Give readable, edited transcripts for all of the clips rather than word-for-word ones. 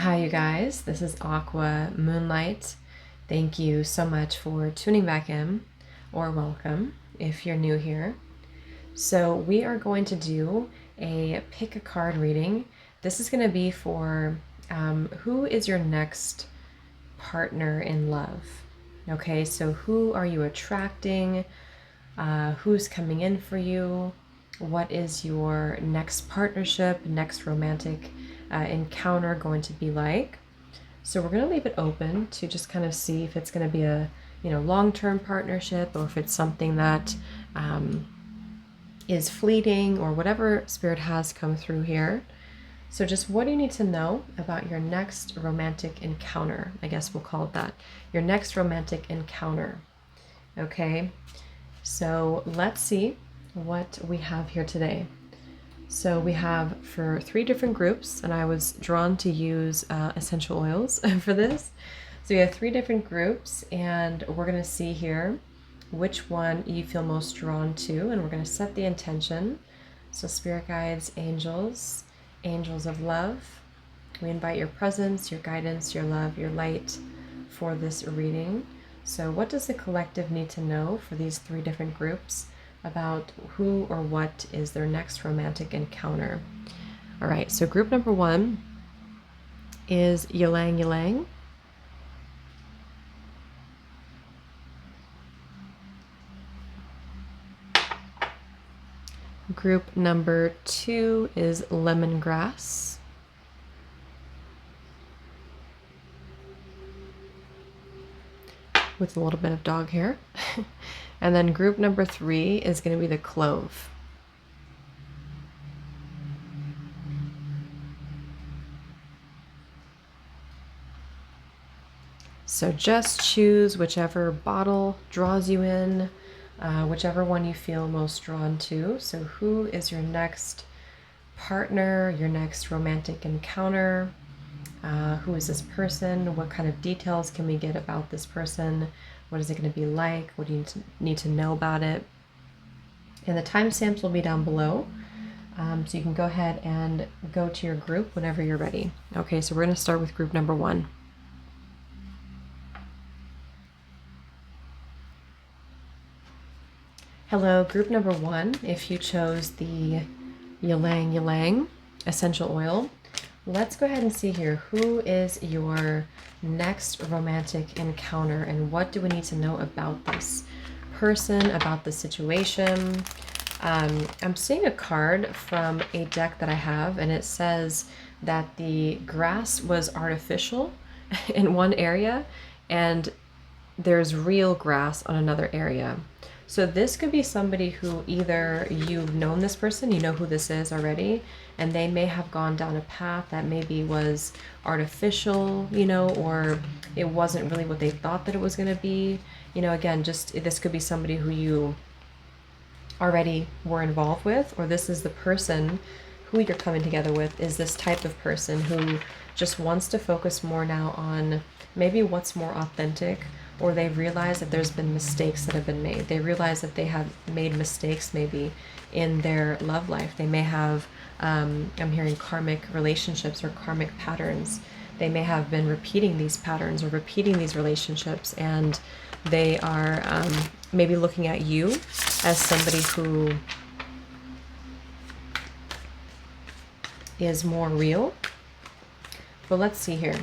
Hi, you guys. This is Aqua Moonlight. Thank you so much for tuning back in, or welcome if you're new here. So, we are going to do a pick a card reading. This is going to be for who is your next partner in love? Okay, so who are you attracting? Who's coming in for you? What is your next partnership, next romantic encounter going to be like? So we're going to leave it open to just kind of see if it's going to be a long-term partnership, or if it's something that is fleeting, or whatever spirit has come through here. So just what do you need to know about your next romantic encounter? I guess we'll call it that. Your next romantic encounter. Okay, so let's see what we have here today. So we have for 3 different groups, and I was drawn to use essential oils for this. So we have 3 different groups, and we're going to see here which one you feel most drawn to, and we're going to set the intention. So spirit guides, angels, angels of love, we invite your presence, your guidance, your love, your light for this reading. So what does the collective need to know for these 3 different groups about who or what is their next romantic encounter? All right, so group number 1 is Ylang Ylang. Group number 2 is Lemongrass. With a little bit of dog hair. And then group number 3 is going to be the Clove. So just choose whichever bottle draws you in, whichever one you feel most drawn to. So who is your next partner, your next romantic encounter? Who is this person? What kind of details can we get about this person? What is it going to be like? What do you need to know about it? And the timestamps will be down below. So you can go ahead and go to your group whenever you're ready. Okay, so we're going to start with group number 1. Hello, group number 1. If you chose the Ylang Ylang essential oil, let's go ahead and see here. Who is your next romantic encounter, and what do we need to know about this person, about the situation? I'm seeing a card from a deck that I have, and it says that the grass was artificial in one area, and there's real grass on another area. So this could be somebody who either you've known this person, you know who this is already, and they may have gone down a path that maybe was artificial, or it wasn't really what they thought that it was going to be. Again, just this could be somebody who you already were involved with, or this is the person who you're coming together with, is this type of person who just wants to focus more now on maybe what's more authentic, or they realize that there's been mistakes that have been made. They realize that they have made mistakes maybe in their love life. They may have, I'm hearing karmic relationships or karmic patterns. They may have been repeating these patterns or repeating these relationships, and they are maybe looking at you as somebody who is more real. But let's see here.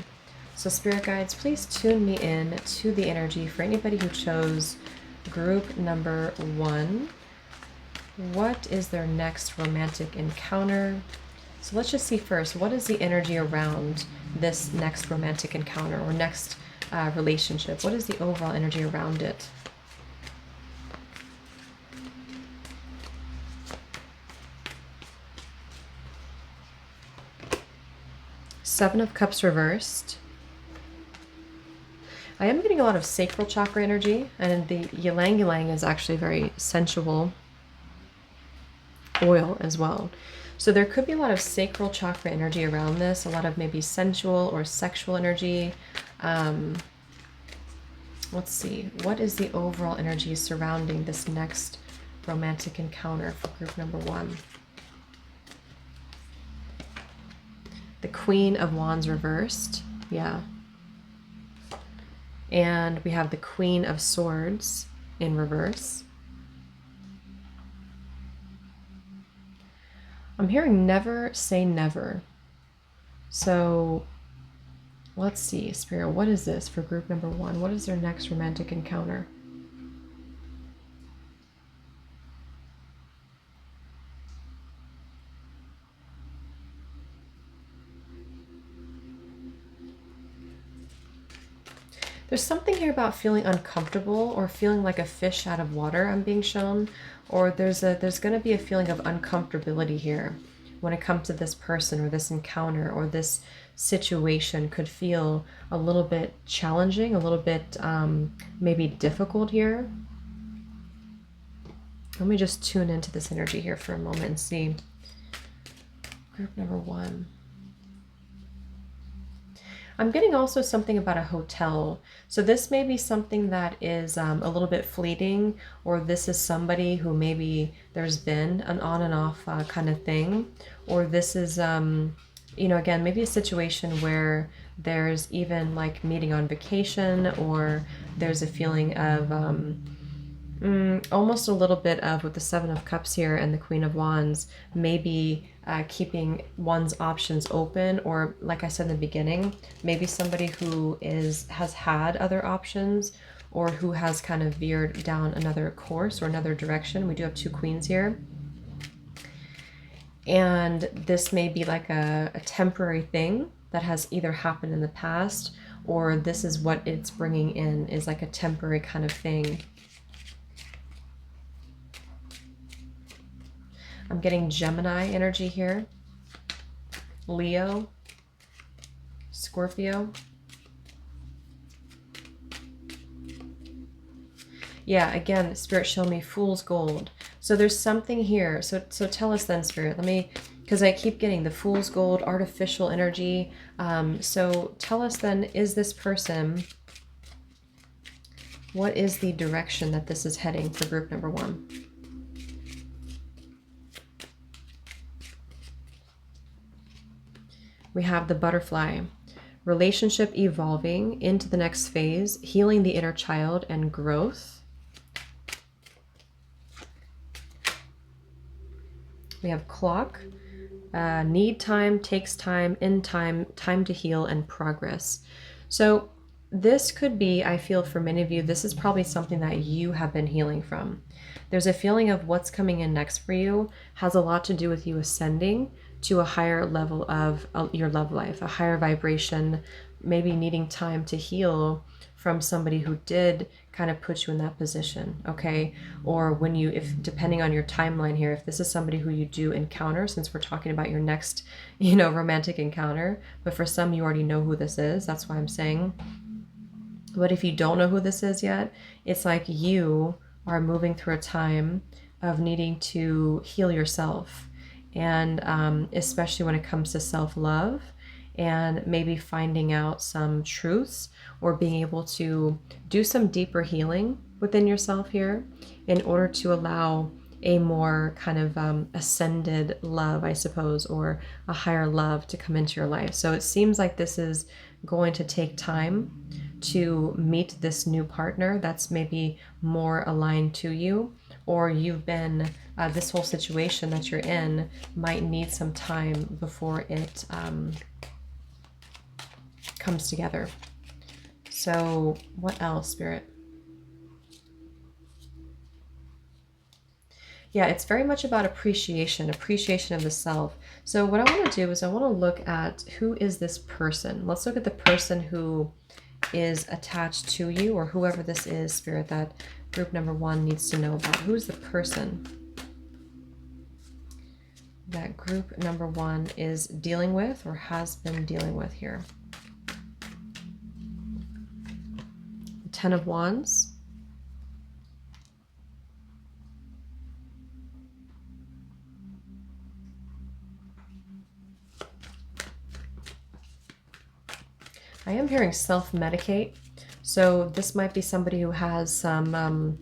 So spirit guides, please tune me in to the energy for anybody who chose group number 1. What is their next romantic encounter? So let's just see first, what is the energy around this next romantic encounter or next relationship? What is the overall energy around it? Seven of Cups reversed. I am getting a lot of sacral chakra energy, and the Ylang Ylang is actually very sensual oil as well. So there could be a lot of sacral chakra energy around this, a lot of maybe sensual or sexual energy. Let's see, what is the overall energy surrounding this next romantic encounter for group number 1? the Queen of Wands reversed. Yeah. And we have the Queen of Swords in reverse. I'm hearing never say never. So let's see, Spirit, what is this for group number 1? What is their next romantic encounter? There's something here about feeling uncomfortable or feeling like a fish out of water, I'm being shown, or there's going to be a feeling of uncomfortability here when it comes to this person or this encounter or this situation. Could feel a little bit challenging, a little bit maybe difficult here. Let me just tune into this energy here for a moment and see. Group number 1. I'm getting also something about a hotel. So this may be something that is a little bit fleeting, or this is somebody who maybe there's been an on and off kind of thing, or this is, you know, again, maybe a situation where there's even like meeting on vacation, or there's a feeling of almost a little bit of, with the Seven of Cups here and the Queen of Wands, maybe keeping one's options open, or like I said in the beginning, maybe somebody who has had other options, or who has kind of veered down another course or another direction. We do have 2 queens here. And this may be like a temporary thing that has either happened in the past, or this is what it's bringing in, is like a temporary kind of thing. I'm getting Gemini energy here, Leo, Scorpio. Yeah, again, Spirit showed me Fool's Gold. So there's something here. So tell us then, Spirit. Let me, because I keep getting the Fool's Gold, artificial energy. So tell us then, is this person, what is the direction that this is heading for group number 1? We have the Butterfly. Relationship evolving into the next phase, healing the inner child and growth. We have Clock. Need time, takes time, in time, time to heal, and progress. So this could be, I feel for many of you, this is probably something that you have been healing from. There's a feeling of what's coming in next for you has a lot to do with you ascending to a higher level of your love life, a higher vibration, maybe needing time to heal from somebody who did kind of put you in that position, okay? Or when you, if depending on your timeline here, if this is somebody who you do encounter, since we're talking about your next, you know, romantic encounter, but for some you already know who this is, that's why I'm saying. But if you don't know who this is yet, it's like you are moving through a time of needing to heal yourself. And especially when it comes to self-love, and maybe finding out some truths, or being able to do some deeper healing within yourself here in order to allow a more kind of ascended love, I suppose, or a higher love to come into your life. So it seems like this is going to take time to meet this new partner that's maybe more aligned to you, or you've been, this whole situation that you're in might need some time before it comes together. So what else, Spirit? Yeah, it's very much about appreciation of the self. So what I want to do is I want to look at, who is this person? Let's look at the person who is attached to you, or whoever this is, Spirit, that group number 1 needs to know about. Who's the person that group number 1 is dealing with, or has been dealing with here? The 10 of Wands. I am hearing self-medicate. So this might be somebody who has some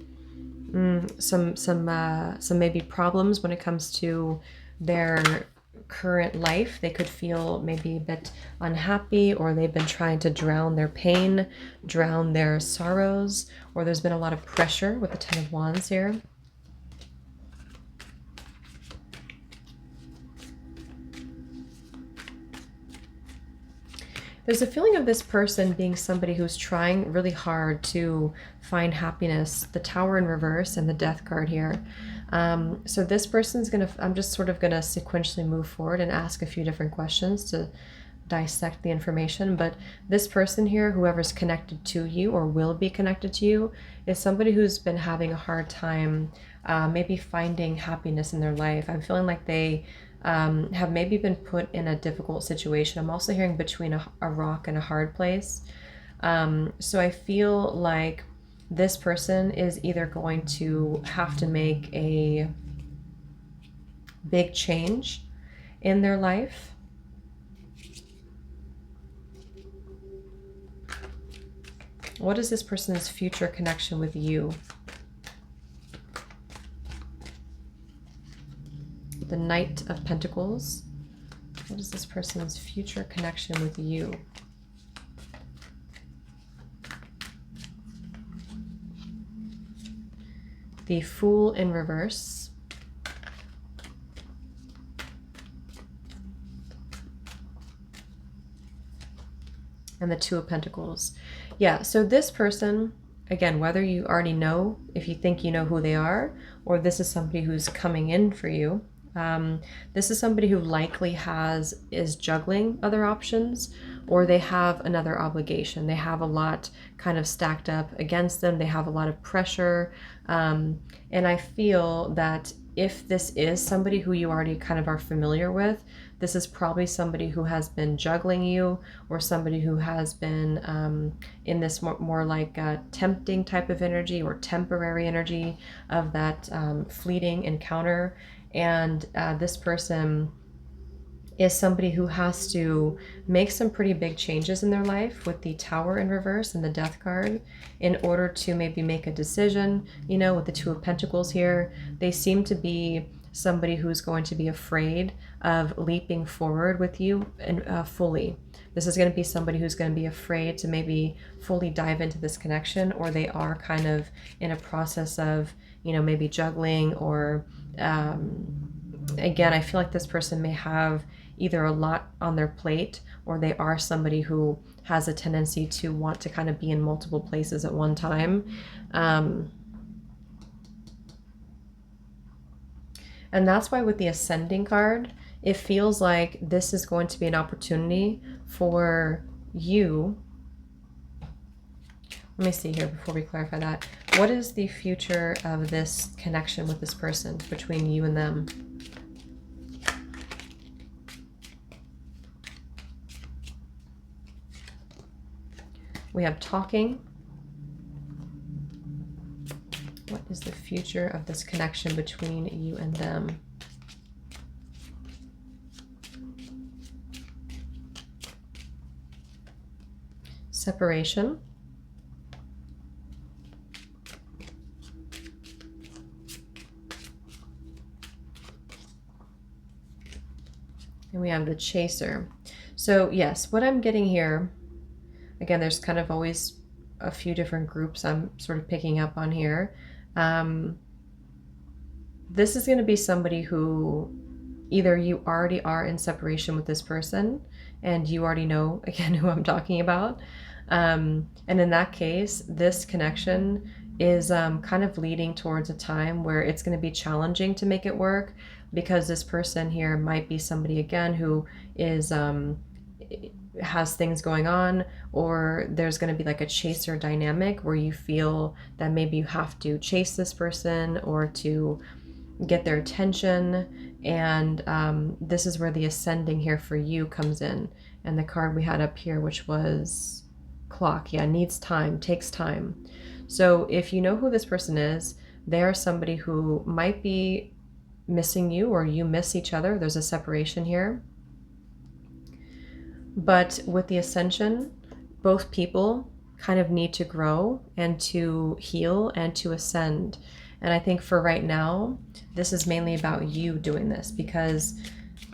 maybe problems when it comes to their current life. They could feel maybe a bit unhappy, or they've been trying to drown their pain, drown their sorrows, or there's been a lot of pressure with the Ten of Wands here. There's a feeling of this person being somebody who's trying really hard to find happiness. The Tower in reverse and the Death card here. So this person's going to, I'm just sort of going to sequentially move forward and ask a few different questions to dissect the information. But this person here, whoever's connected to you or will be connected to you, is somebody who's been having a hard time maybe finding happiness in their life. I'm feeling like they have maybe been put in a difficult situation. I'm also hearing between a rock and a hard place. So I feel like this person is either going to have to make a big change in their life. What is this person's future connection with you? The Knight of Pentacles. What is this person's future connection with you? The Fool in reverse. And the Two of Pentacles. Yeah, so this person, again, whether you already know, if you think you know who they are, or this is somebody who's coming in for you, this is somebody who likely is juggling other options, or they have another obligation. They have a lot kind of stacked up against them. They have a lot of pressure. And I feel that if this is somebody who you already kind of are familiar with, this is probably somebody who has been juggling you, or somebody who has been in this more like a tempting type of energy, or temporary energy of that fleeting encounter. And this person is somebody who has to make some pretty big changes in their life with the Tower in reverse and the Death card in order to maybe make a decision. You know, with the Two of Pentacles here, they seem to be somebody who's going to be afraid of leaping forward with you and fully. This is going to be somebody who's going to be afraid to maybe fully dive into this connection, or they are kind of in a process of, you know, maybe juggling, or again, I feel like this person may have either a lot on their plate, or they are somebody who has a tendency to want to kind of be in multiple places at one time. And that's why with the Ascending card, it feels like this is going to be an opportunity for you. Let me see here before we clarify that. What is the future of this connection with this person, between you and them? We have talking. What is the future of this connection between you and them? Separation. And we have the Chaser. So yes, what I'm getting here, again, there's kind of always a few different groups I'm sort of picking up on here. This is going to be somebody who either you already are in separation with this person and you already know, again, who I'm talking about. And in that case, this connection is kind of leading towards a time where it's going to be challenging to make it work, because this person here might be somebody, again, who is has things going on, or there's going to be like a chaser dynamic where you feel that maybe you have to chase this person or to get their attention. And this is where the Ascending here for you comes in. And the card we had up here, which was Clock, yeah, needs time, takes time. So if you know who this person is, they are somebody who might be missing you, or you miss each other. There's a separation here. But with the Ascension, both people kind of need to grow and to heal and to ascend. And I think for right now, this is mainly about you doing this, because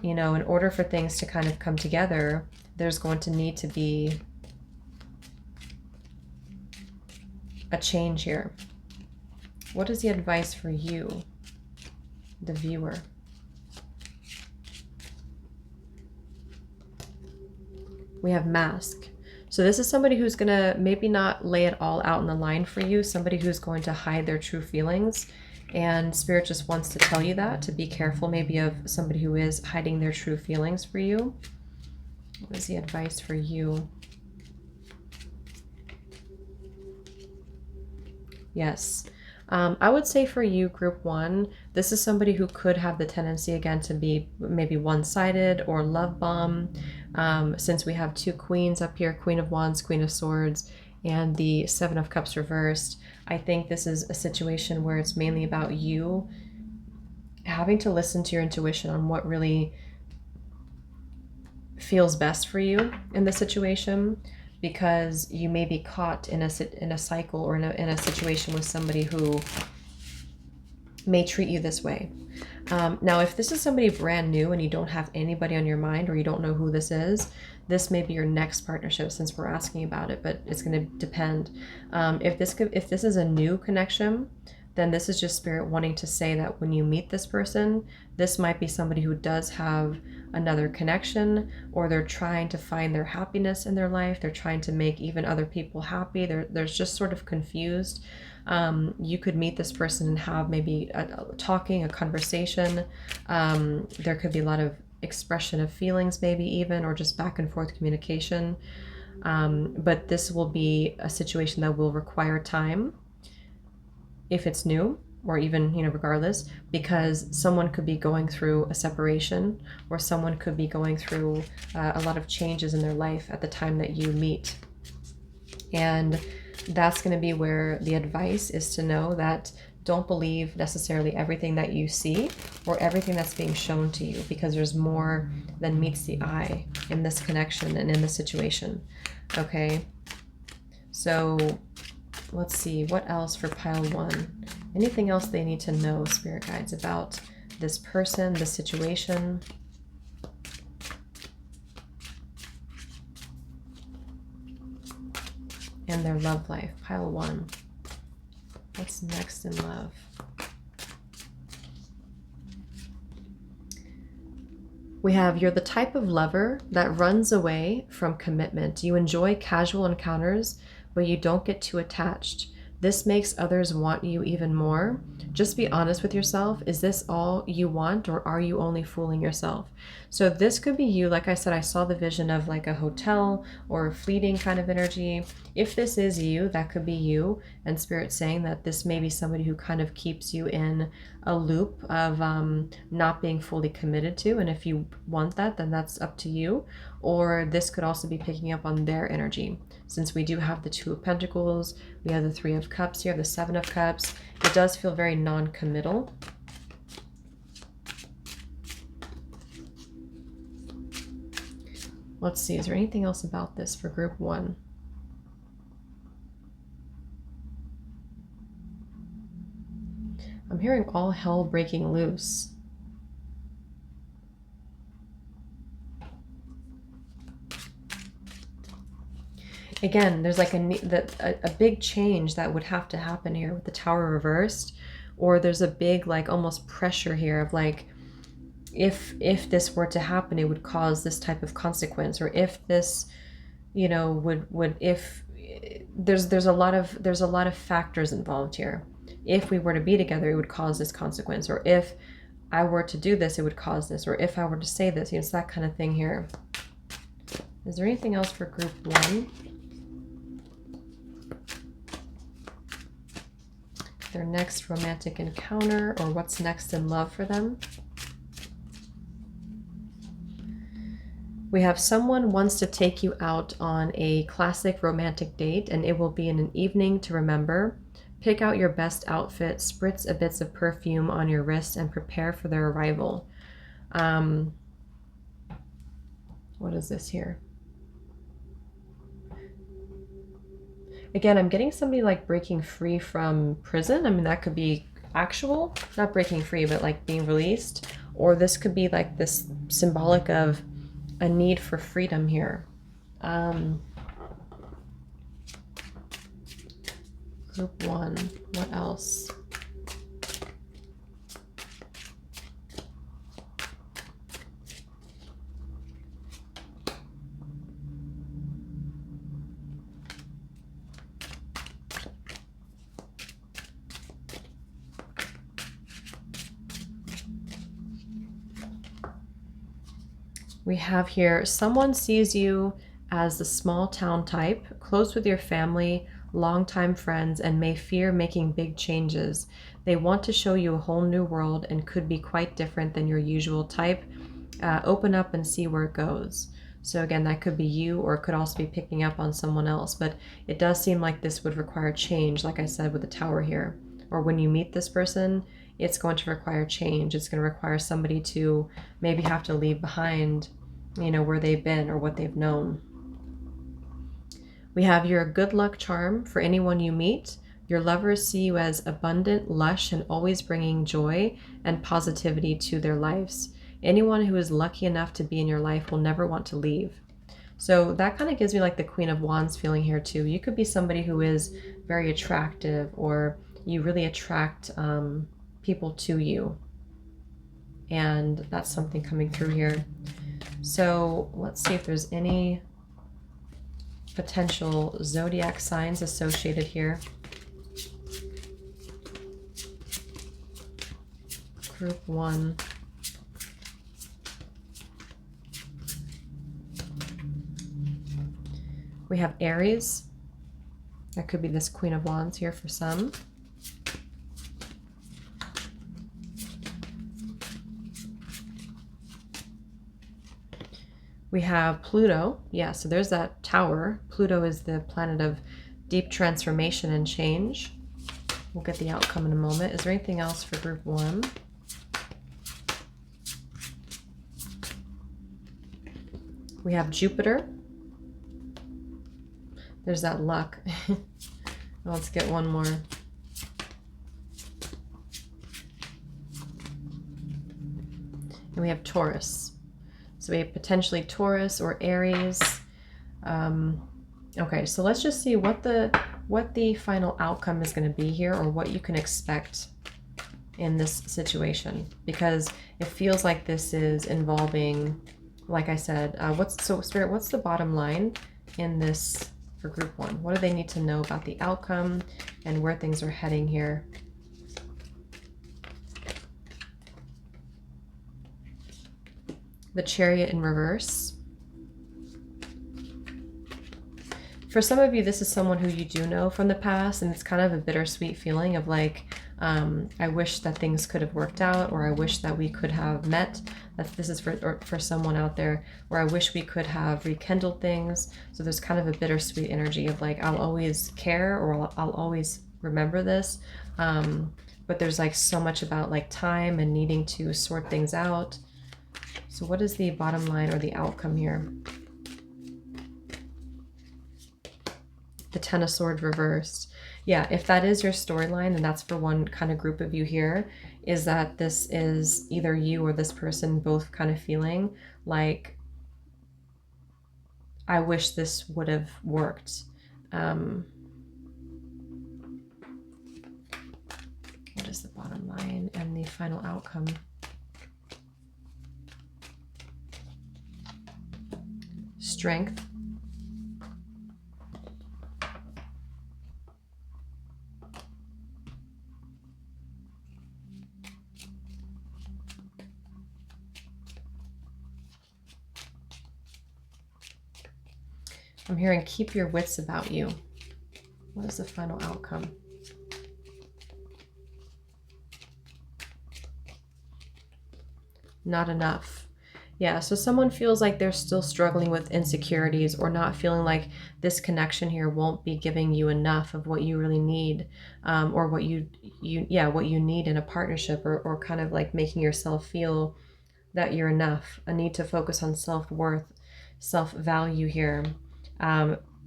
you know, in order for things to kind of come together, there's going to need to be a change here. What is the advice for you, the viewer? We have mask. So this is somebody who's going to maybe not lay it all out in the line for you, somebody who's going to hide their true feelings. And Spirit just wants to tell you that, to be careful maybe of somebody who is hiding their true feelings for you. What is the advice for you? Yes. I would say for you, group 1, this is somebody who could have the tendency again to be maybe one-sided or love bomb. Since we have 2 queens up here, Queen of Wands, Queen of Swords, and the 7 of Cups reversed, I think this is a situation where it's mainly about you having to listen to your intuition on what really feels best for you in the situation, because you may be caught in a cycle or in a situation with somebody who may treat you this way. Now, if this is somebody brand new and you don't have anybody on your mind, or you don't know who this may be your next partnership, since we're asking about it, but it's going to depend. If this is a new connection, then this is just Spirit wanting to say that when you meet this person, this might be somebody who does have another connection, or they're trying to find their happiness in their life. They're trying to make even other people happy. They're just sort of confused. You could meet this person and have maybe a conversation. There could be a lot of expression of feelings, maybe even, or just back and forth communication. But this will be a situation that will require time, if it's new, or even, you know, regardless, because someone could be going through a separation, or someone could be going through a lot of changes in their life at the time that you meet. And that's going to be where the advice is to know that don't believe necessarily everything that you see or everything that's being shown to you, because there's more than meets the eye in this connection and in this situation. Okay, so let's see, what else for pile 1? Anything else they need to know, Spirit Guides, about this person, this situation? And their love life, pile 1. What's next in love? We have, you're the type of lover that runs away from commitment. You enjoy casual encounters, but you don't get too attached. This makes others want you even more. Just be honest with yourself. Is this all you want, or are you only fooling yourself? So this could be you. Like I said, I saw the vision of like a hotel or a fleeting kind of energy. If this is you, that could be you. And Spirit saying that this may be somebody who kind of keeps you in a loop of not being fully committed to. And if you want that, then that's up to you. Or this could also be picking up on their energy. Since we do have the 2 of Pentacles, we have the 3 of Cups here, the 7 of Cups. It does feel very non-committal. Let's see, is there anything else about this for group 1? I'm hearing all hell breaking loose. Again, there's like a big change that would have to happen here with the Tower reversed, or there's a big like almost pressure here of like, if this were to happen, it would cause this type of consequence, or if this, you know, would if there's a lot of factors involved here. If we were to be together, it would cause this consequence, or if I were to do this, it would cause this, or if I were to say this, you know, it's that kind of thing here. Is there anything else for group 1? Their next romantic encounter, or what's next in love for them? We have someone wants to take you out on a classic romantic date, and it will be in an evening to remember. Pick out your best outfit, spritz a bits of perfume on your wrist, and prepare for their arrival. What is this here? Again, I'm getting somebody like breaking free from prison. I mean, that could be actual, not breaking free, but like being released. or this could be like this symbolic of a need for freedom here. Group 1, what else? We have here, someone sees you as the small town type, close with your family, longtime friends, and may fear making big changes. They want to show you a whole new world and could be quite different than your usual type. Open up and see where it goes. So again, that could be you, or it could also be picking up on someone else, but it does seem like this would require change, like I said, with the tower here. Or when you meet this person, it's going to require change. It's going to require somebody to maybe have to leave behind, you know, where they've been or what they've known. We have your good luck charm for anyone you meet. Your lovers see you as abundant, lush, and always bringing joy and positivity to their lives. Anyone who is lucky enough to be in your life will never want to leave. So that kind of gives me like the Queen of Wands feeling here too. You could be somebody who is very attractive, or you really attract people to you. And that's something coming through here. So let's see if there's any potential zodiac signs associated here. Group 1. We have Aries. That could be this Queen of Wands here for some. We have Pluto. Yeah, so there's that tower. Pluto is the planet of deep transformation and change. We'll get the outcome in a moment. Is there anything else for group 1? We have Jupiter. There's that luck. Let's get one more. And we have Taurus. So we have potentially Taurus or Aries. Okay, so let's just see what the final outcome is going to be here, or what you can expect in this situation, because it feels like this is involving, like I said, Spirit, what's the bottom line in this for group 1? What do they need to know about the outcome and where things are heading here? The Chariot in reverse. For some of you, this is someone who you do know from the past, and it's kind of a bittersweet feeling of like, I wish that things could have worked out, or I wish that we could have met. This is for someone out there, where I wish we could have rekindled things. So there's kind of a bittersweet energy of like, I'll always care, or I'll always remember this. But there's like so much about like time and needing to sort things out. So what is the bottom line or the outcome here? The Ten of Swords reversed. Yeah, if that is your storyline, and that's for one kind of group of you here, is that this is either you or this person both kind of feeling like, I wish this would have worked. What is the bottom line and the final outcome? Strength. I'm hearing keep your wits about you. What is the final outcome? Not enough. Yeah, so someone feels like they're still struggling with insecurities, or not feeling like this connection here won't be giving you enough of what you really need, or what you need in a partnership, or kind of like making yourself feel that you're enough. A need to focus on self-worth, self-value here.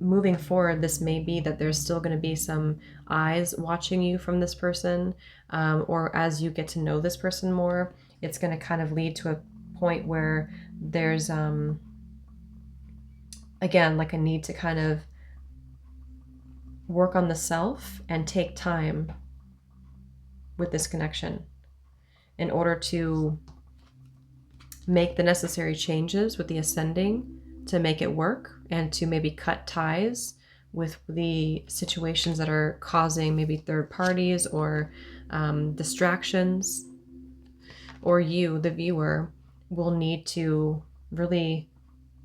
Moving forward, this may be that there's still going to be some eyes watching you from this person, or as you get to know this person more, it's going to kind of lead to a point where there's, again, like a need to kind of work on the self and take time with this connection in order to make the necessary changes with the ascending to make it work, and to maybe cut ties with the situations that are causing maybe third parties or distractions. Or you, the viewer, will need to really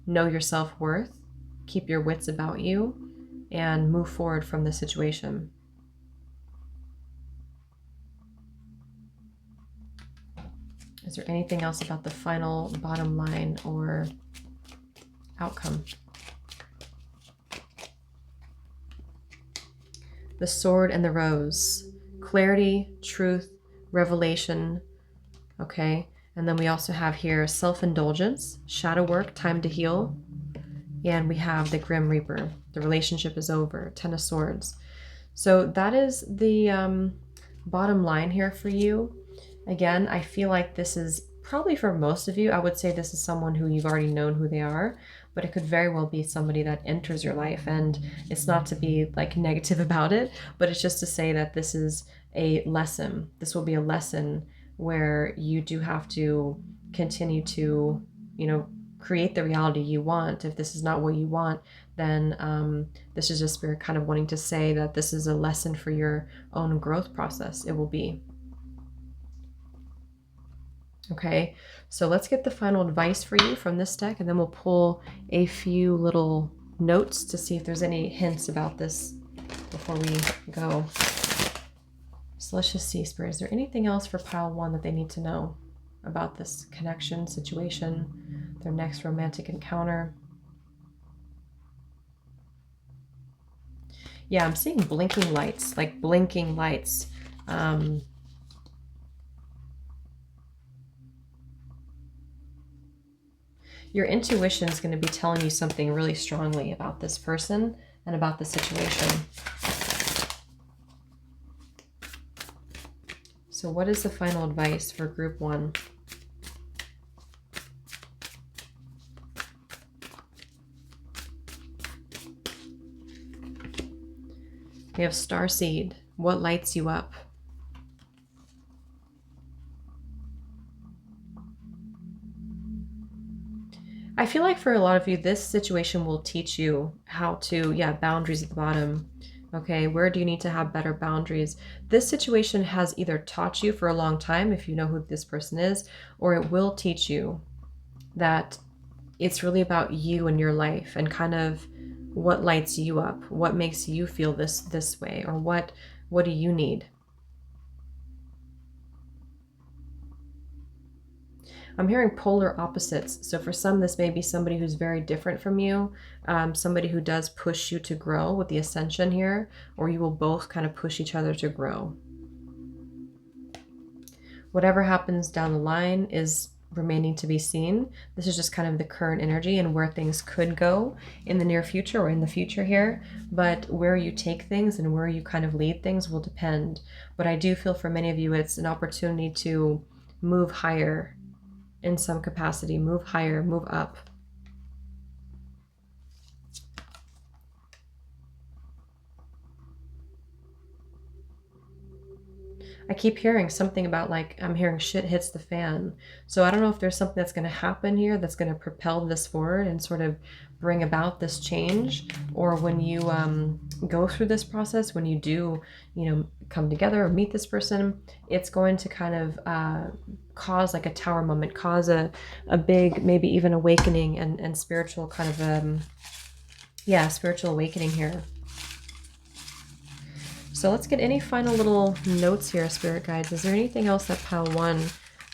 know your self-worth, keep your wits about you, and move forward from the situation. Is there anything else about the final bottom line or outcome? The Sword and the Rose. Clarity, truth, revelation. Okay. And then we also have here self-indulgence, shadow work, time to heal. And we have the Grim Reaper. The relationship is over. Ten of Swords. So that is the bottom line here for you. Again, I feel like this is probably for most of you, I would say this is someone who you've already known who they are, but it could very well be somebody that enters your life. And it's not to be like negative about it, but it's just to say that this is a lesson. This will be a lesson where you do have to continue to, create the reality you want. If this is not what you want, then this is just Spirit kind of wanting to say that this is a lesson for your own growth process. It will be. Okay, so let's get the final advice for you from this deck, and then we'll pull a few little notes to see if there's any hints about this before we go. So let's just see, Spirit, is there anything else for pile 1 that they need to know about this connection, situation, their next romantic encounter? Yeah, I'm seeing blinking lights, like blinking lights. Your intuition is going to be telling you something really strongly about this person and about the situation. So what is the final advice for group 1? We have Starseed. What lights you up? I feel like for a lot of you, this situation will teach you how to, boundaries at the bottom. Okay, where do you need to have better boundaries? This situation has either taught you for a long time, if you know who this person is, or it will teach you that it's really about you and your life and kind of what lights you up, what makes you feel this way, or what do you need? I'm hearing polar opposites. So for some, this may be somebody who's very different from you, somebody who does push you to grow with the ascension here, or you will both kind of push each other to grow. Whatever happens down the line is remaining to be seen. This is just kind of the current energy and where things could go in the near future or in the future here. But where you take things and where you kind of lead things will depend. But I do feel for many of you, it's an opportunity to move higher in some capacity, move higher, move up. I keep hearing something about, like, I'm hearing shit hits the fan. So I don't know if there's something that's going to happen here that's going to propel this forward and sort of bring about this change, or when you go through this process, when you do, come together or meet this person, it's going to kind of cause like a tower moment, cause a big, maybe even awakening and spiritual kind of, spiritual awakening here. So let's get any final little notes here, Spirit Guides. Is there anything else that pile 1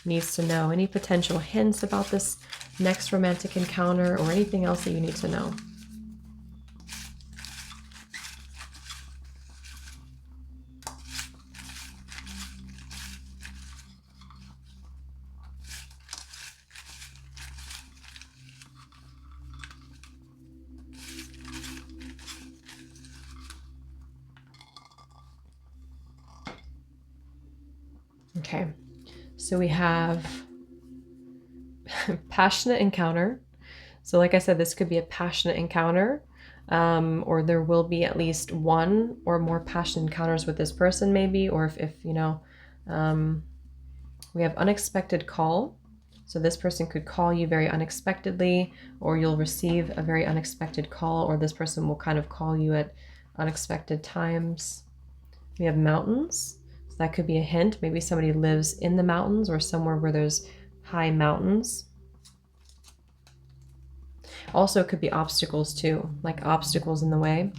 needs to know? Any potential hints about this next romantic encounter, or anything else that you need to know? Okay, so we have passionate encounter. So like I said, this could be a passionate encounter, or there will be at least one or more passionate encounters with this person maybe, or if you know, we have unexpected call. So this person could call you very unexpectedly, or you'll receive a very unexpected call, or this person will kind of call you at unexpected times. We have mountains. So that could be a hint. Maybe somebody lives in the mountains or somewhere where there's high mountains. Also, it could be obstacles too, like obstacles in the way.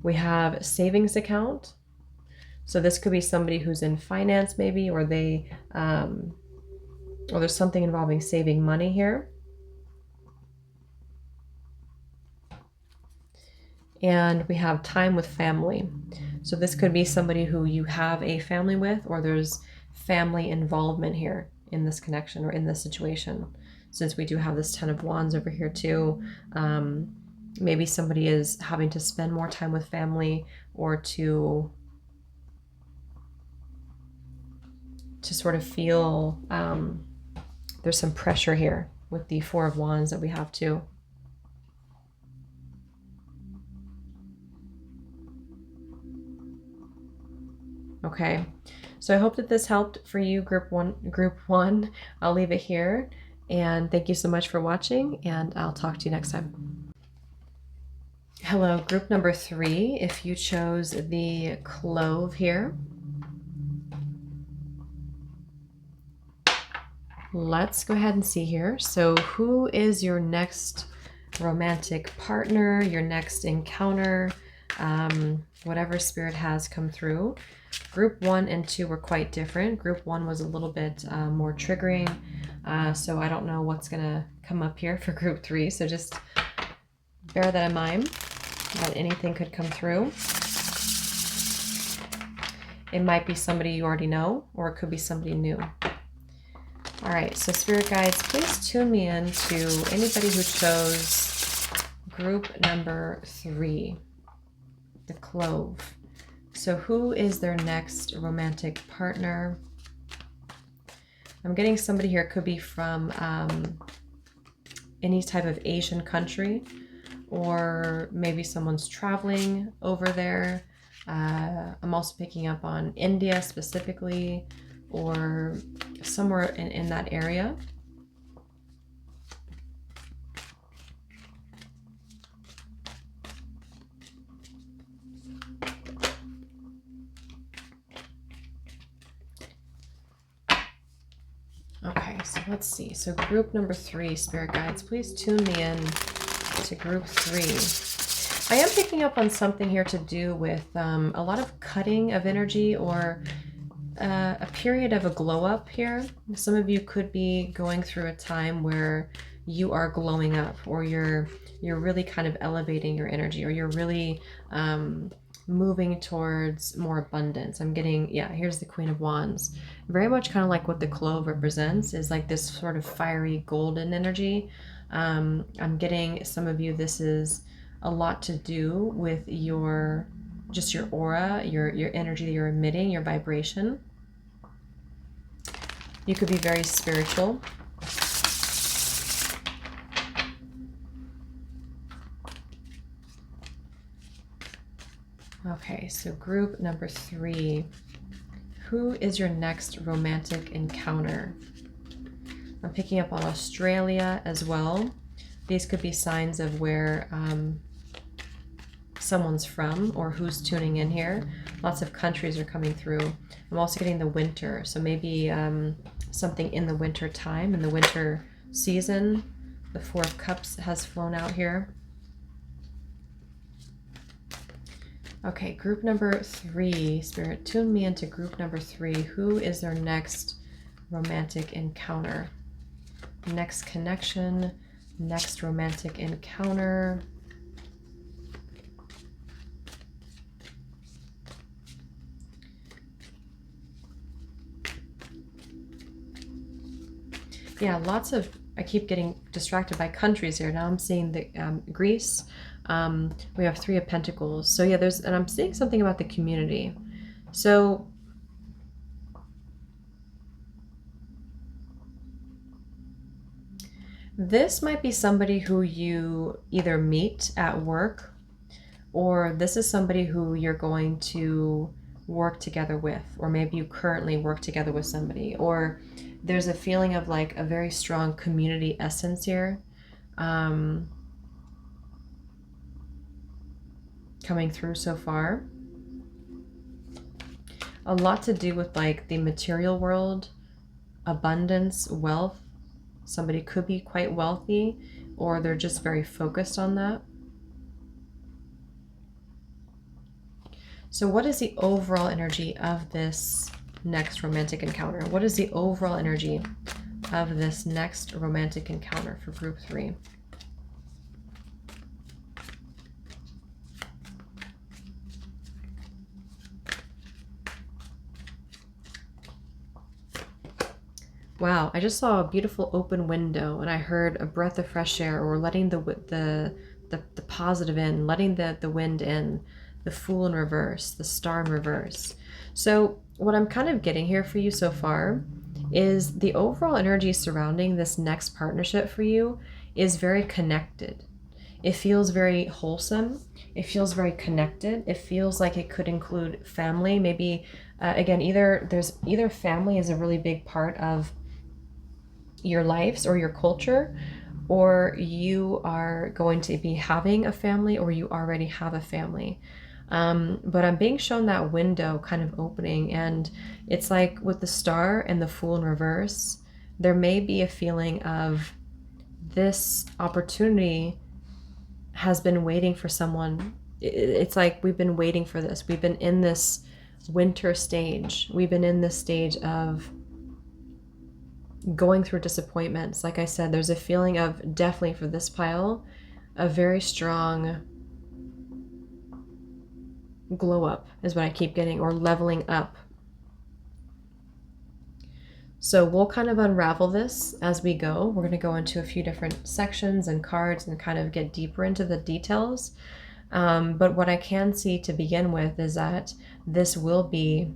We have savings account. So this could be somebody who's in finance maybe, or they, or there's something involving saving money here. And we have time with family. So this could be somebody who you have a family with, or there's family involvement here in this connection or in this situation. Since we do have this 10 of Wands over here too, maybe somebody is having to spend more time with family, or to sort of feel there's some pressure here with the 4 of Wands that we have too. Okay, so I hope that this helped for you, group one. I'll leave it here, and thank you so much for watching, and I'll talk to you next time. Hello, group number 3. If you chose the Clove here, let's go ahead and see here. So who is your next romantic partner, your next encounter, whatever spirit has come through. Group 1 and 2 were quite different. Group 1 was a little bit more triggering, so I don't know what's gonna come up here for group 3, so just bear that in mind, that anything could come through. It might be somebody you already know, or it could be somebody new. All right, so spirit guides, please tune me in to anybody who chose group number 3, the Clove. So who is their next romantic partner? I'm getting somebody here, could be from any type of Asian country, or maybe someone's traveling over there. I'm also picking up on India specifically, or somewhere in that area. Okay, so let's see. So group number 3, spirit guides, please tune me in to group 3. I am picking up on something here to do with a lot of cutting of energy, or a period of a glow up here. Some of you could be going through a time where you are glowing up, or you're really kind of elevating your energy, or you're really moving towards more abundance. I'm getting, yeah, here's the Queen of Wands. Very much kind of like what the Clove represents, is like this sort of fiery golden energy. I'm getting some of you, this is a lot to do with your aura, your energy that you're emitting, your vibration. You could be very spiritual. Okay, so group number 3. Who is your next romantic encounter? I'm picking up on Australia as well. These could be signs of where someone's from, or who's tuning in here. Lots of countries are coming through. I'm also getting the winter, so maybe something in the winter time, in the winter season. The 4 of Cups has flown out here. Okay, group number 3, spirit, tune me into group number 3. Who is their next romantic encounter? Next connection, next romantic encounter. Yeah, lots of, I keep getting distracted by countries here. Now I'm seeing the Greece. We have 3 of Pentacles. So yeah, and I'm seeing something about the community. So This might be somebody who you either meet at work, or this is somebody who you're going to work together with, or maybe you currently work together with somebody, or there's a feeling of like a very strong community essence here coming through so far. A lot to do with like the material world, abundance, wealth. Somebody could be quite wealthy, or they're just very focused on that. So what is the overall energy of this next romantic encounter? What is the overall energy of this next romantic encounter for group 3? Wow, I just saw a beautiful open window and I heard a breath of fresh air, or letting the positive in, letting the wind in, the Fool in reverse, the Star in reverse. So what I'm kind of getting here for you so far is the overall energy surrounding this next partnership for you is very connected. It feels very wholesome. It feels very connected. It feels like it could include family. Maybe, again, either family is a really big part of your lives or your culture, or you are going to be having a family, or you already have a family. But I'm being shown that window kind of opening, and it's like with the Star and the Fool in reverse, there may be a feeling of this opportunity has been waiting for someone. It's like we've been waiting for this. We've been in this winter stage. We've been in this stage of going through disappointments. Like I said, there's a feeling of, definitely for this pile, a very strong glow up is what I keep getting, or leveling up. So we'll kind of unravel this as we go. We're going to go into a few different sections and cards and kind of get deeper into the details. But what I can see to begin with is that this will be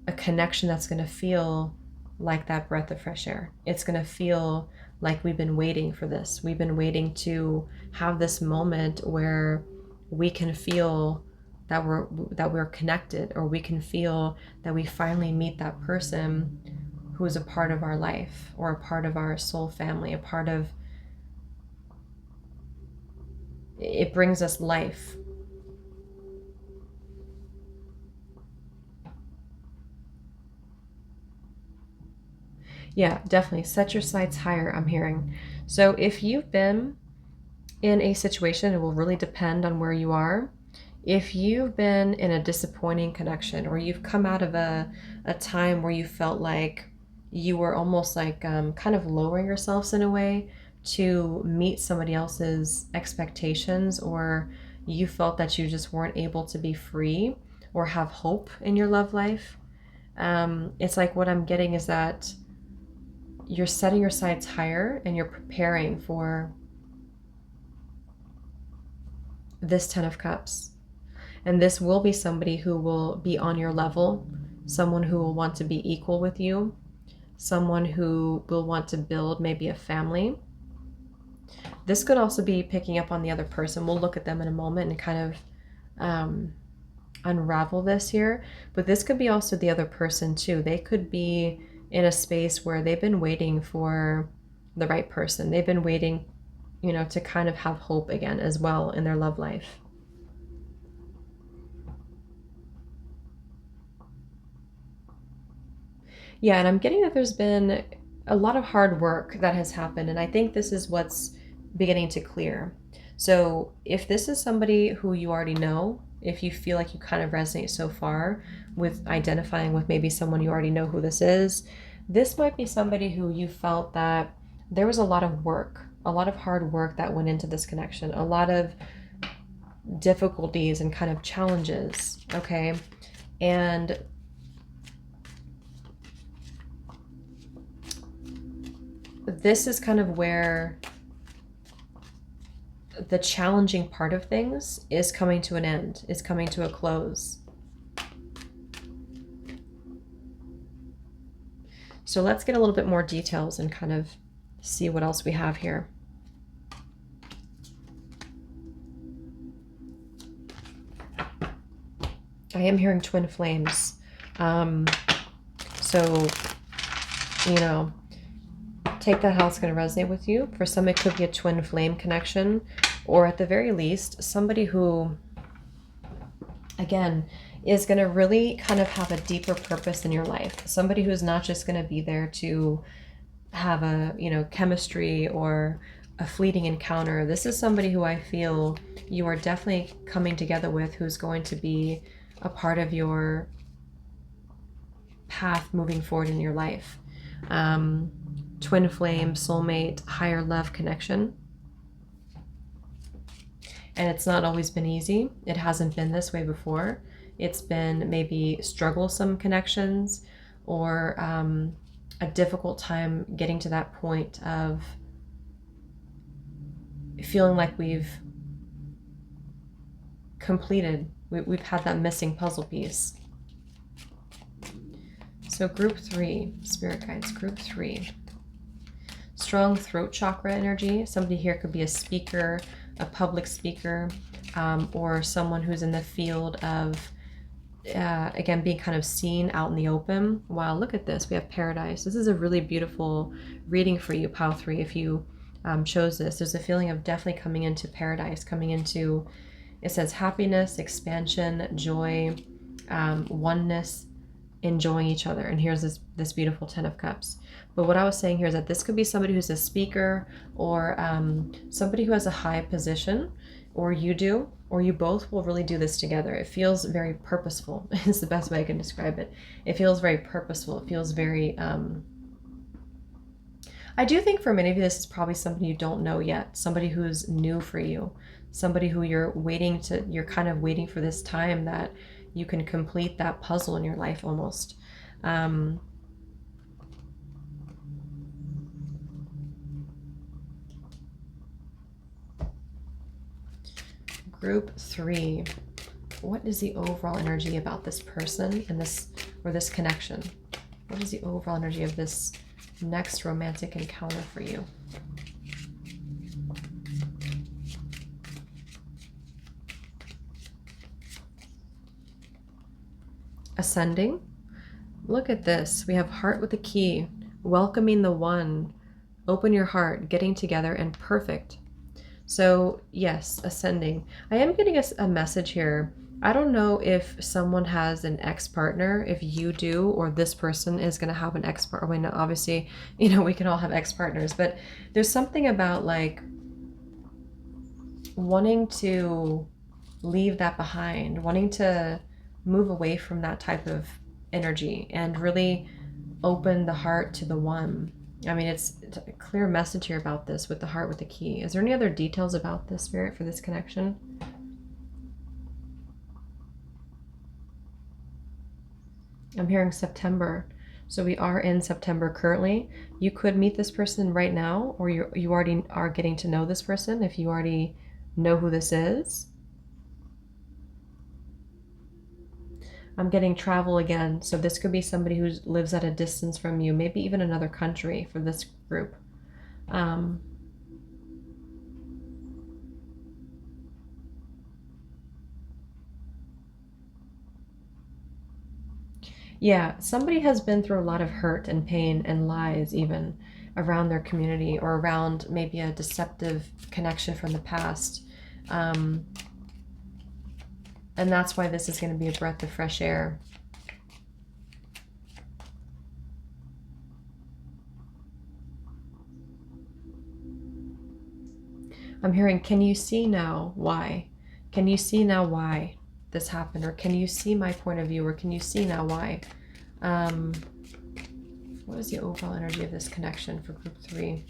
a connection that's going to feel like that breath of fresh air. It's going to feel like we've been waiting for this. We've been waiting to have this moment where we can feel that we're connected, or we can feel that we finally meet that person who is a part of our life, or a part of our soul family, a part of, it brings us life. Yeah, definitely set your sights higher, I'm hearing. So if you've been in a situation, it will really depend on where you are. If you've been in a disappointing connection, or you've come out of a time where you felt like you were almost like kind of lowering yourselves in a way to meet somebody else's expectations, or you felt that you just weren't able to be free or have hope in your love life, it's like what I'm getting is that you're setting your sights higher and you're preparing for this 10 of Cups. And this will be somebody who will be on your level, someone who will want to be equal with you, someone who will want to build maybe a family. This could also be picking up on the other person. We'll look at them in a moment and kind of unravel this here. But this could be also the other person too. They could be in a space where they've been waiting for the right person. They've been waiting, to kind of have hope again as well in their love life. Yeah, and I'm getting that there's been a lot of hard work that has happened, and I think this is what's beginning to clear. So if this is somebody who you already know, if you feel like you kind of resonate so far with identifying with maybe someone you already know who this might be somebody who you felt that there was a lot of work, a lot of hard work that went into this connection, a lot of difficulties and kind of challenges, okay? And this is kind of where the challenging part of things is coming to an end, is coming to a close. So let's get a little bit more details and kind of see what else we have here. I am hearing twin flames. So, you know, take that how it's going to resonate with you. For some, it could be a twin flame connection, or at the very least, somebody who, again, is going to really kind of have a deeper purpose in your life. Somebody who's not just going to be there to have a, you know, chemistry or a fleeting encounter. This is somebody who I feel you are definitely coming together with, who's going to be a part of your path moving forward in your life. Twin flame, soulmate, higher love connection. And it's not always been easy. It hasn't been this way before. It's been maybe strugglesome connections, or a difficult time getting to that point of feeling like we've completed, we've had that missing puzzle piece. So group 3, spirit guides, group 3. Strong throat chakra energy. Somebody here could be a speaker, a public speaker, or someone who's in the field of, again, being kind of seen out in the open. Wow, look at this. We have paradise. This is a really beautiful reading for you, Pile 3, if you chose this. There's a feeling of definitely coming into paradise, coming into, it says happiness, expansion, joy, oneness, enjoying each other. And here's this beautiful 10 of Cups. But what I was saying here is that this could be somebody who's a speaker, or somebody who has a high position, or you do, or you both will really do this together. It feels very purposeful. It's the best way I can describe it. It feels very purposeful. It feels very, I do think for many of you, this is probably somebody you don't know yet, somebody who's new for you, somebody who you're kind of waiting for this time that you can complete that puzzle in your life almost. Group 3, what is the overall energy about this person and this connection? What is the overall energy of this next romantic encounter for you? Ascending. Look at this. We have heart with the key, welcoming the one, open your heart, getting together, and perfect. So yes, ascending. I am getting a message here. I don't know if someone has an ex-partner, if you do, or this person is going to have an ex-partner. I mean, obviously, you know, we can all have ex-partners, but there's something about like wanting to leave that behind, wanting to move away from that type of energy and really open the heart to the one. I mean, it's a clear message here about this with the heart with the key. Is there any other details about this, Spirit, for this connection? I'm hearing September. So we are in September currently. You could meet this person right now, or you already are getting to know this person if you already know who this is. I'm getting travel again. So this could be somebody who lives at a distance from you, maybe even another country for this group. Yeah, somebody has been through a lot of hurt and pain and lies even around their community, or around maybe a deceptive connection from the past. And that's why this is going to be a breath of fresh air. I'm hearing, can you see now why? Can you see now why this happened? Or can you see my point of view? Or can you see now why? What is the overall energy of this connection for group 3?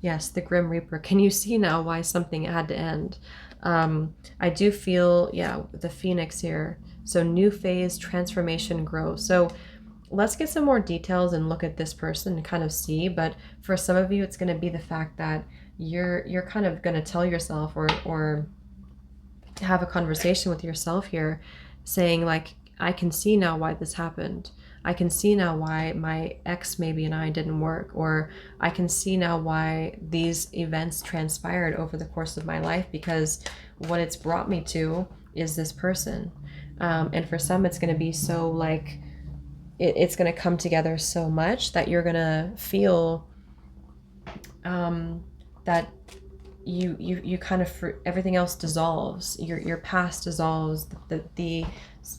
Yes, the Grim Reaper. Can you see now why something had to end? I do feel, yeah, the Phoenix here. So new phase, transformation, growth. So let's get some more details and look at this person and kind of see. But for some of you, it's going to be the fact that you're kind of going to tell yourself, or have a conversation with yourself here, saying like, I can see now why this happened. I can see now why my ex maybe and I didn't work, or I can see now why these events transpired over the course of my life, because what it's brought me to is this person. And for some, it's going to be so like, it's going to come together so much that you're going to feel that you kind of, everything else dissolves. Your past dissolves. The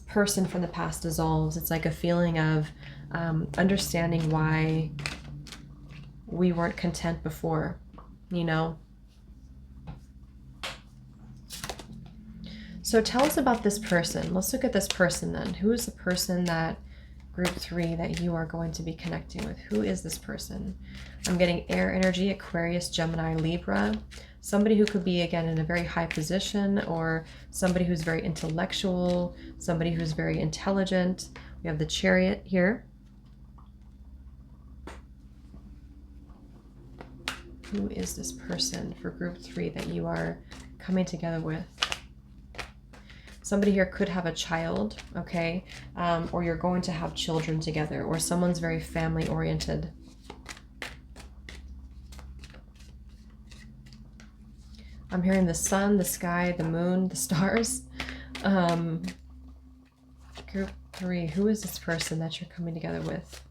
person from the past dissolves. It's like a feeling of understanding why we weren't content before, you know? So tell us about this person. Let's look at this person then. Who is the person that group 3 that you are going to be connecting with? Who is this person? I'm getting air energy, Aquarius, Gemini, Libra. Somebody who could be, again, in a very high position, or somebody who's very intellectual, somebody who's very intelligent. We have the Chariot here. Who is this person for group 3 that you are coming together with? Somebody here could have a child, okay? Or you're going to have children together, or someone's very family oriented. I'm hearing the sun, the sky, the moon, the stars. Group 3, who is this person that you're coming together with?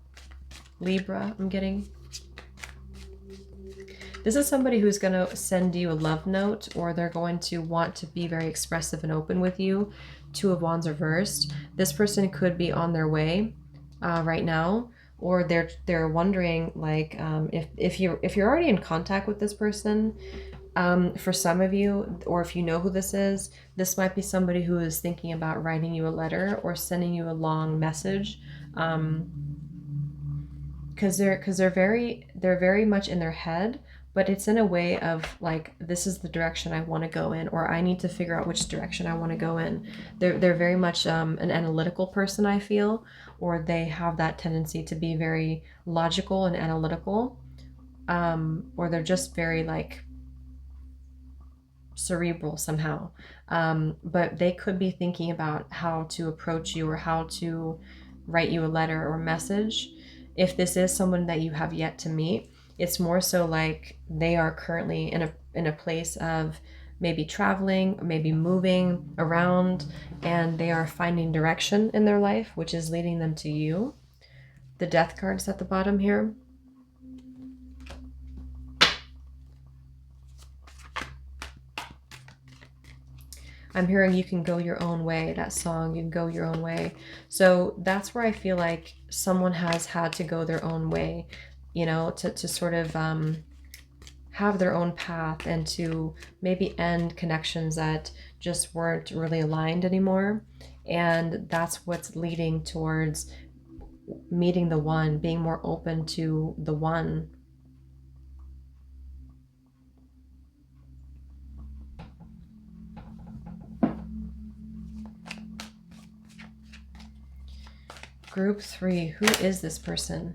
Libra, I'm getting. This is somebody who's going to send you a love note, or they're going to want to be very expressive and open with you. 2 of Wands reversed. This person could be on their way right now, or they're wondering like if you're already in contact with this person. For some of you, or if you know who this might be somebody who is thinking about writing you a letter or sending you a long message. Because they're very much in their head, but it's in a way of like, this is the direction I want to go in, or I need to figure out which direction I want to go in. They're very much an analytical person, I feel, or they have that tendency to be very logical and analytical, or they're just very like cerebral somehow. But they could be thinking about how to approach you or how to write you a letter or message. If this is someone that you have yet to meet, it's more so like they are currently in a place of maybe traveling, maybe moving around, and they are finding direction in their life, which is leading them to you. The Death card's at the bottom here. I'm hearing You Can Go Your Own Way, that song, You Can Go Your Own Way. So that's where I feel like someone has had to go their own way, you know, to sort of have their own path, and to maybe end connections that just weren't really aligned anymore. And that's what's leading towards meeting the one, being more open to the one. Group 3, who is this person?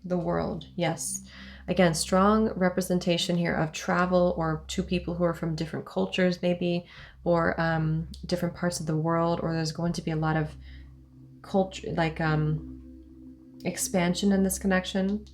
The World, yes. Again, strong representation here of travel, or 2 people who are from different cultures maybe, or different parts of the world, or there's going to be a lot of culture, like expansion in this connection.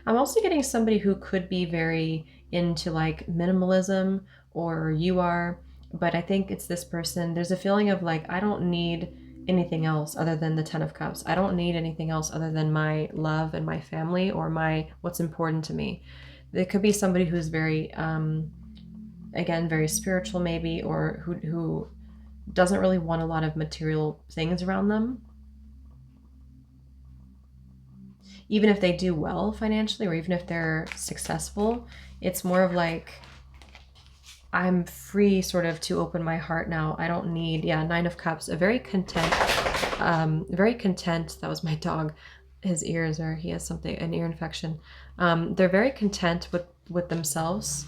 I'm also getting somebody who could be very into like minimalism, or you are, but I think it's this person. There's a feeling of like, I don't need anything else other than the 10 of Cups. I don't need anything else other than my love and my family, or my what's important to me. There could be somebody who's very, again, very spiritual maybe, or who doesn't really want a lot of material things around them. Even if they do well financially, or even if they're successful, it's more of like, I'm free sort of to open my heart now. I don't need, 9 of Cups, a very content, that was my dog. His ears are, he has something, an ear infection. They're very content with themselves,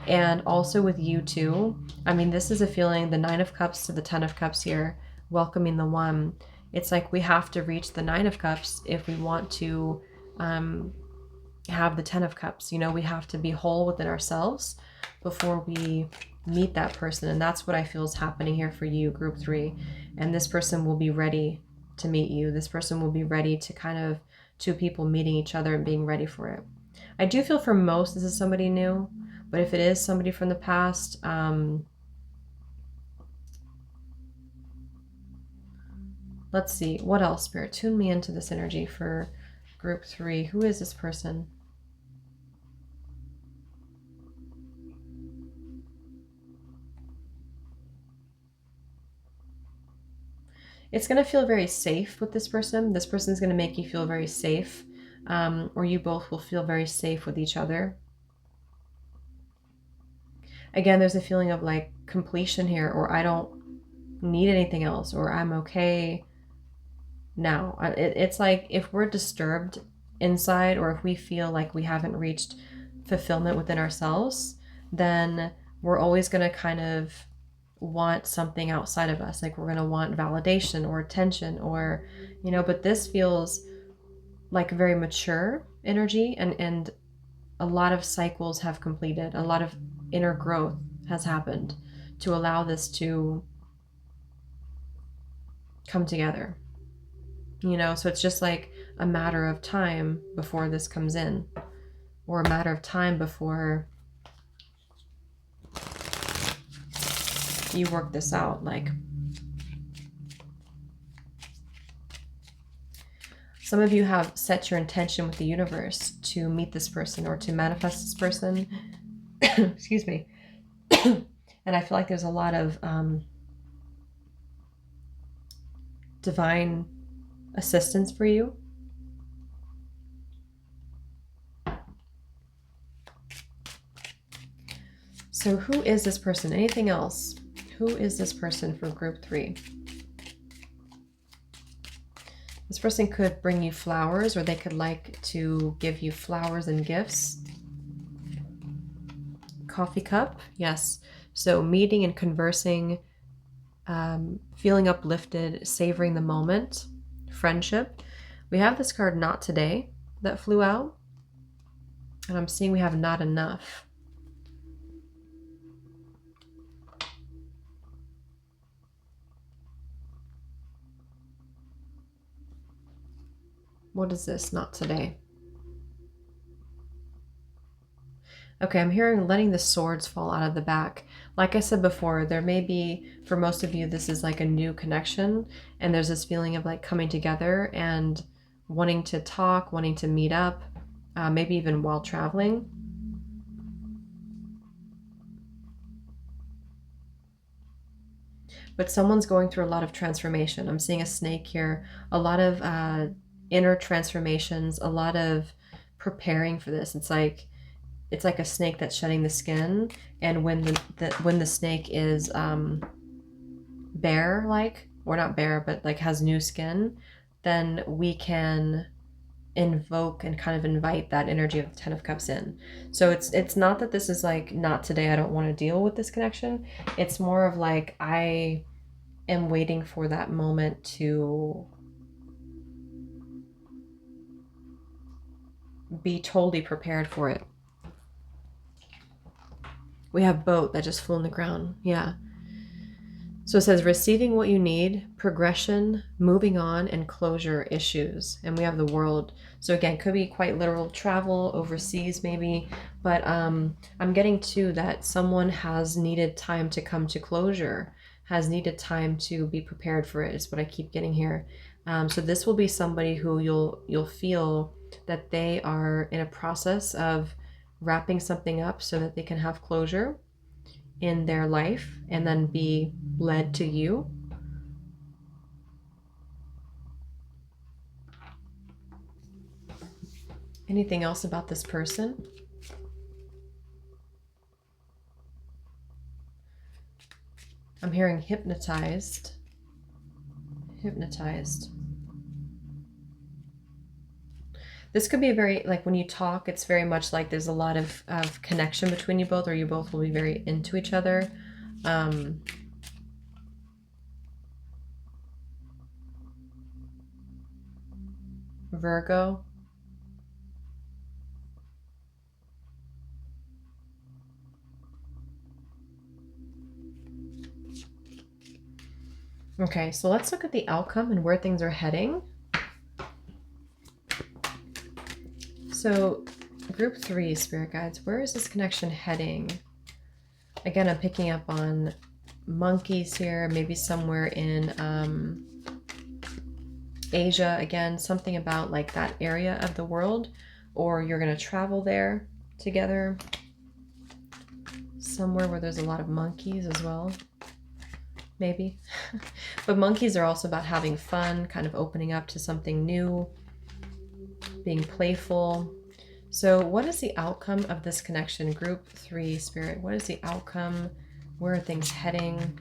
and also with you too. I mean, this is a feeling, the 9 of Cups to the 10 of Cups here, welcoming the one. It's like we have to reach the 9 of Cups if we want to have the 10 of Cups. You know, we have to be whole within ourselves before we meet that person. And that's what I feel is happening here for you, group 3. And this person will be ready to meet you. This person will be ready to kind of, two people meeting each other and being ready for it. I do feel for most this is somebody new, but if it is somebody from the past, let's see, what else, Spirit? Tune me into this energy for group 3. Who is this person? It's going to feel very safe with this person. This person is going to make you feel very safe, or you both will feel very safe with each other. Again, there's a feeling of like completion here, or I don't need anything else, or I'm okay now. It's like if we're disturbed inside, or if we feel like we haven't reached fulfillment within ourselves, then we're always going to kind of want something outside of us. Like we're going to want validation or attention, or, you know, but this feels like a very mature energy, and a lot of cycles have completed. A lot of inner growth has happened to allow this to come together. You know, so it's just like a matter of time before this comes in, or a matter of time before you work this out. Like, some of you have set your intention with the universe to meet this person or to manifest this person. Excuse me. And I feel like there's a lot of divine assistance for you. So who is this person? Anything else? Who is this person for group 3? This person could bring you flowers, or they could like to give you flowers and gifts. Coffee cup, yes. So meeting and conversing, feeling uplifted, savoring the moment, friendship. We have this card, not today, that flew out. And I'm seeing we have not enough. What is this? Not today. Okay, I'm hearing letting the swords fall out of the back. Like I said before, there may be, for most of you, this is like a new connection, and there's this feeling of like coming together and wanting to talk, wanting to meet up, maybe even while traveling. But someone's going through a lot of transformation. I'm seeing a snake here, a lot of inner transformations, a lot of preparing for this. It's like a snake that's shedding the skin, and when the snake is bare, like, or not bare, but like has new skin, then we can invoke and kind of invite that energy of the 10 of Cups in. So it's not that this is like, not today, I don't want to deal with this connection. It's more of like, I am waiting for that moment to be totally prepared for it. We have boat that just flew on the ground. Yeah. So it says receiving what you need, progression, moving on, and closure issues. And we have the world. So again, could be quite literal travel overseas maybe. But I'm getting to that someone has needed time to come to closure, has needed time to be prepared for it, is what I keep getting here. So this will be somebody who you'll feel that they are in a process of wrapping something up so that they can have closure in their life and then be led to you. Anything else about this person? I'm hearing hypnotized. Hypnotized. This could be a very, like when you talk, it's very much like there's a lot of connection between you both, or you both will be very into each other. Virgo. Okay, so let's look at the outcome and where things are heading. So group 3, spirit guides, where is this connection heading? Again, I'm picking up on monkeys here, maybe somewhere in Asia, again, something about like that area of the world, or you're going to travel there together, somewhere where there's a lot of monkeys as well, maybe. But monkeys are also about having fun, kind of opening up to something new, being playful. So what is the outcome of this connection? Group 3, spirit, what is the outcome? Where are things heading?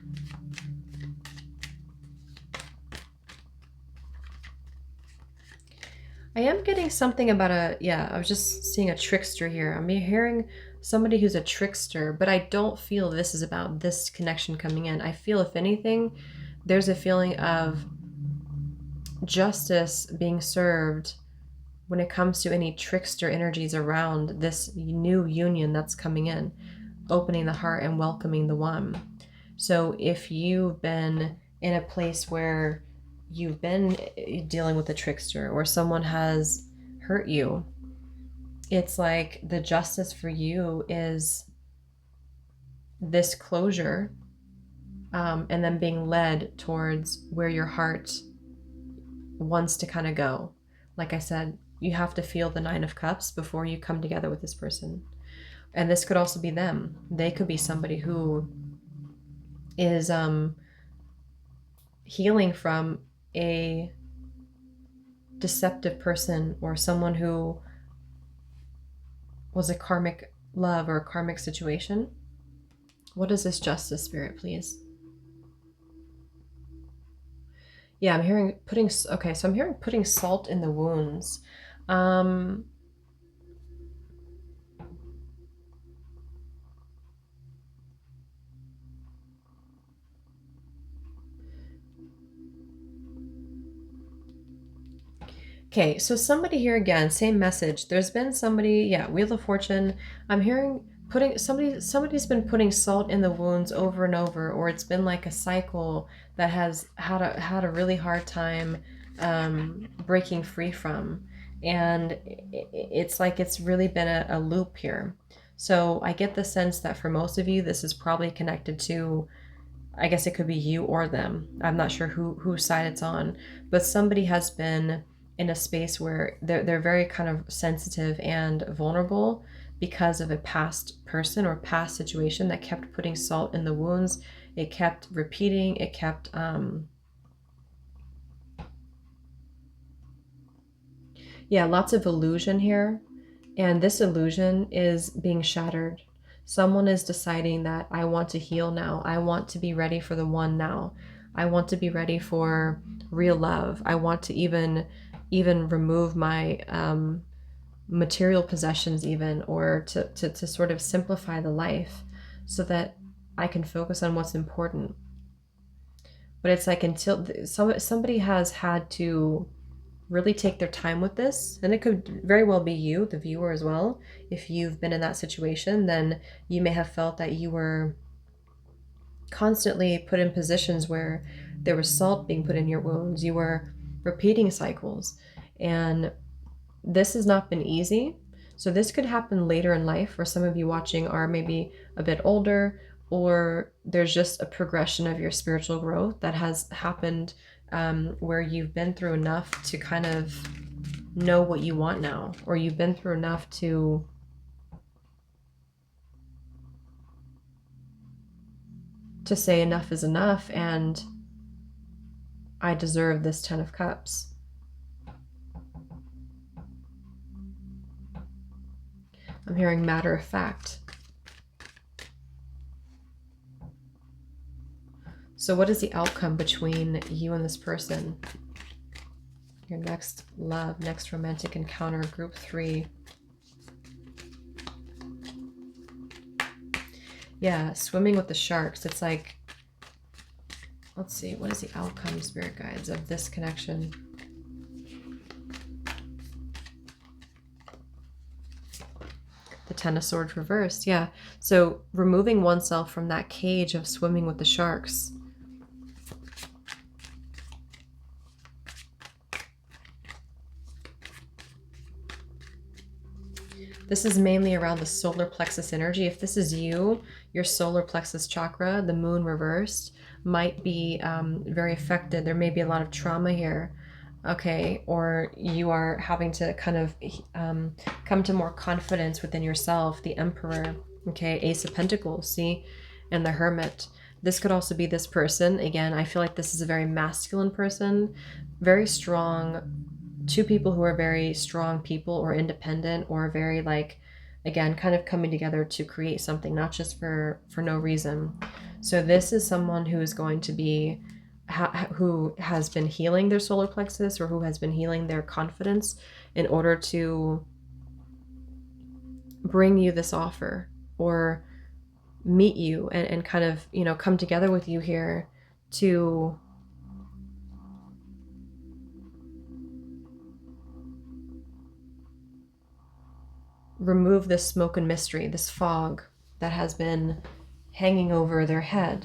I am getting something about I was just seeing a trickster here. I'm hearing somebody who's a trickster, but I don't feel this is about this connection coming in. I feel, if anything, there's a feeling of justice being served when it comes to any trickster energies around this new union that's coming in, opening the heart and welcoming the one. So if you've been in a place where you've been dealing with a trickster or someone has hurt you, it's like the justice for you is this closure, and then being led towards where your heart wants to kind of go. Like I said, you have to feel the 9 of Cups before you come together with this person. And this could also be them. They could be somebody who is healing from a deceptive person or someone who was a karmic love or a karmic situation. What is this justice, spirit, please? Yeah, I'm hearing putting, okay, so I'm hearing putting salt in the wounds. Okay, so somebody here again, same message. There's been somebody, yeah, Wheel of Fortune. I'm hearing putting somebody's been putting salt in the wounds over and over, or it's been like a cycle that has had a really hard time breaking free from. And it's like it's really been a loop here. So I get the sense that for most of you, this is probably connected to, I guess it could be you or them. I'm not sure whose side it's on, but somebody has been in a space where they're very kind of sensitive and vulnerable because of a past person or past situation that kept putting salt in the wounds. It kept repeating. It kept lots of illusion here, and this illusion is being shattered. Someone is deciding that I want to heal now. I want to be ready for the one now. I want to be ready for real love. I want to even remove my material possessions even, or to sort of simplify the life so that I can focus on what's important. But it's like until somebody has had to really take their time with this, and it could very well be you, the viewer, as well. If you've been in that situation, then you may have felt that you were constantly put in positions where there was salt being put in your wounds. You were repeating cycles, and this has not been easy. So this could happen later in life, where some of you watching are maybe a bit older, or there's just a progression of your spiritual growth that has happened, where you've been through enough to kind of know what you want now, or you've been through enough to say enough is enough, and I deserve this 10 of Cups. I'm hearing matter of fact. So what is the outcome between you and this person? Your next love, next romantic encounter, group 3. Yeah, swimming with the sharks. It's like, let's see, what is the outcome, spirit guides, of this connection? The 10 of Swords reversed, yeah. So removing oneself from that cage of swimming with the sharks. This is mainly around the solar plexus energy. If this is you, your solar plexus chakra, the moon reversed, might be very affected. There may be a lot of trauma here, okay? Or you are having to kind of come to more confidence within yourself. The Emperor, okay? Ace of Pentacles, see? And the Hermit. This could also be this person. Again, I feel like this is a very masculine person, very strong. Two people who are very strong people or independent or very like, again, kind of coming together to create something, not just for no reason. So this is someone who is going to be who has been healing their solar plexus or who has been healing their confidence in order to bring you this offer or meet you and kind of, you know, come together with you here to remove this smoke and mystery, this fog that has been hanging over their head.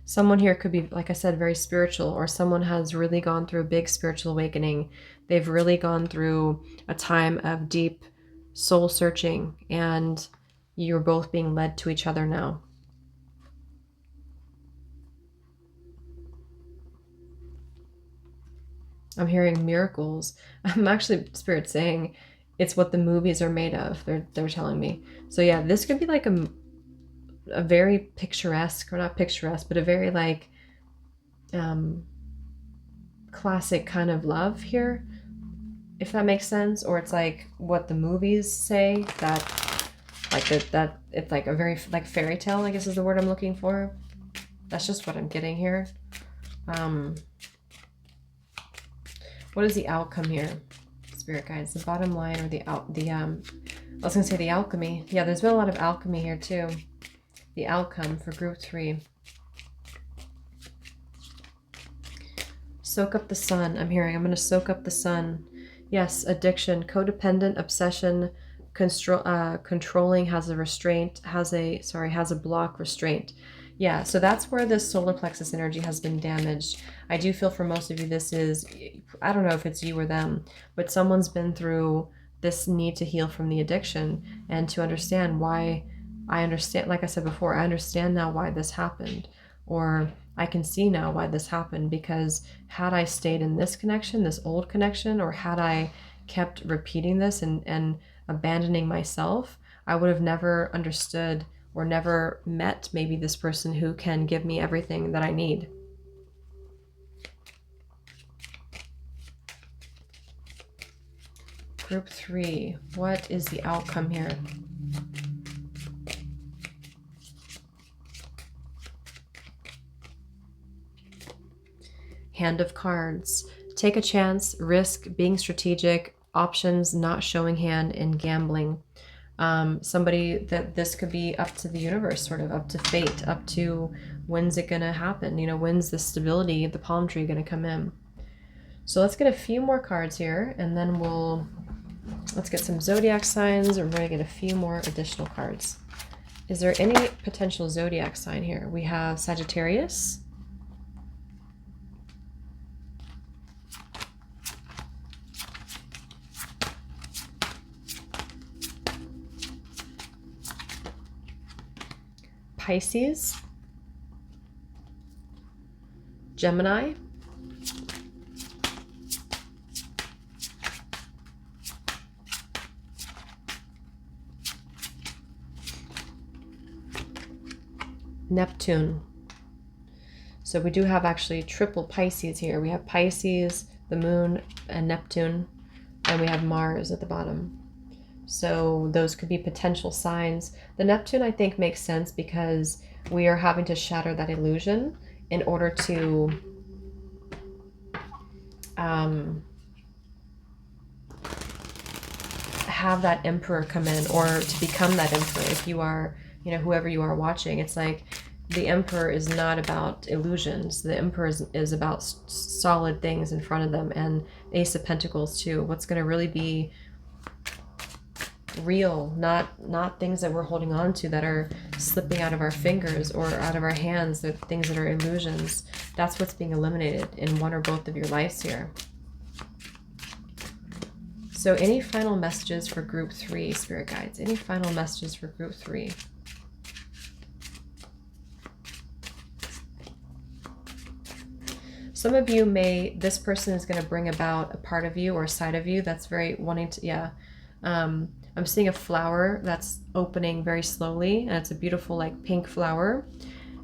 Someone here could be, like I said, very spiritual, or someone has really gone through a big spiritual awakening. They've really gone through a time of deep soul searching, and you're both being led to each other now. I'm hearing miracles. I'm actually, Spirit, saying it's what the movies are made of. They're telling me. So yeah, this could be like a very picturesque, or not picturesque, but a very like classic kind of love here, if that makes sense. Or it's like what the movies say, that like that it's like a very like fairy tale, I guess is the word I'm looking for. That's just what I'm getting here. What is the outcome here, Spirit guides? The bottom line, or I was gonna say the alchemy. Yeah, there's been a lot of alchemy here too. The outcome for group 3. Soak up the sun. I'm hearing I'm going to soak up the sun. Yes, addiction, codependent, obsession, controlling, has a restraint, has a block, restraint. Yeah, so that's where this solar plexus energy has been damaged. I do feel for most of you this is, I don't know if it's you or them, but someone's been through this need to heal from the addiction and to understand why. I understand, like I said before, I understand now why this happened, or I can see now why this happened, because had I stayed in this connection, this old connection, or had I kept repeating this and abandoning myself, I would have never understood or never met maybe this person who can give me everything that I need. Group 3, what is the outcome here? Hand of cards. Take a chance, risk, being strategic, options, not showing hand, and gambling. Somebody that this could be up to the universe, sort of up to fate, up to when's it going to happen? You know, when's the stability of the palm tree going to come in? So let's get a few more cards here, and then let's get some zodiac signs, and we're going to get a few more additional cards. Is there any potential zodiac sign here? We have Sagittarius, Pisces, Gemini, Neptune. So we do have actually triple Pisces here. We have Pisces, the moon, and Neptune, and we have Mars at the bottom. So those could be potential signs. The Neptune, I think, makes sense because we are having to shatter that illusion in order to have that emperor come in, or to become that emperor. If you are, you know, whoever you are watching, it's like the emperor is not about illusions. The emperor is about solid things in front of them. And Ace of Pentacles too. What's going to really be real, not things that we're holding on to that are slipping out of our fingers or out of our hands, the things that are illusions. That's what's being eliminated in one or both of your lives here. So any final messages for group 3, Spirit Guides? Any final messages for group 3? Some of you this person is going to bring about a part of you or a side of you that's very wanting to, I'm seeing a flower that's opening very slowly, and it's a beautiful like pink flower.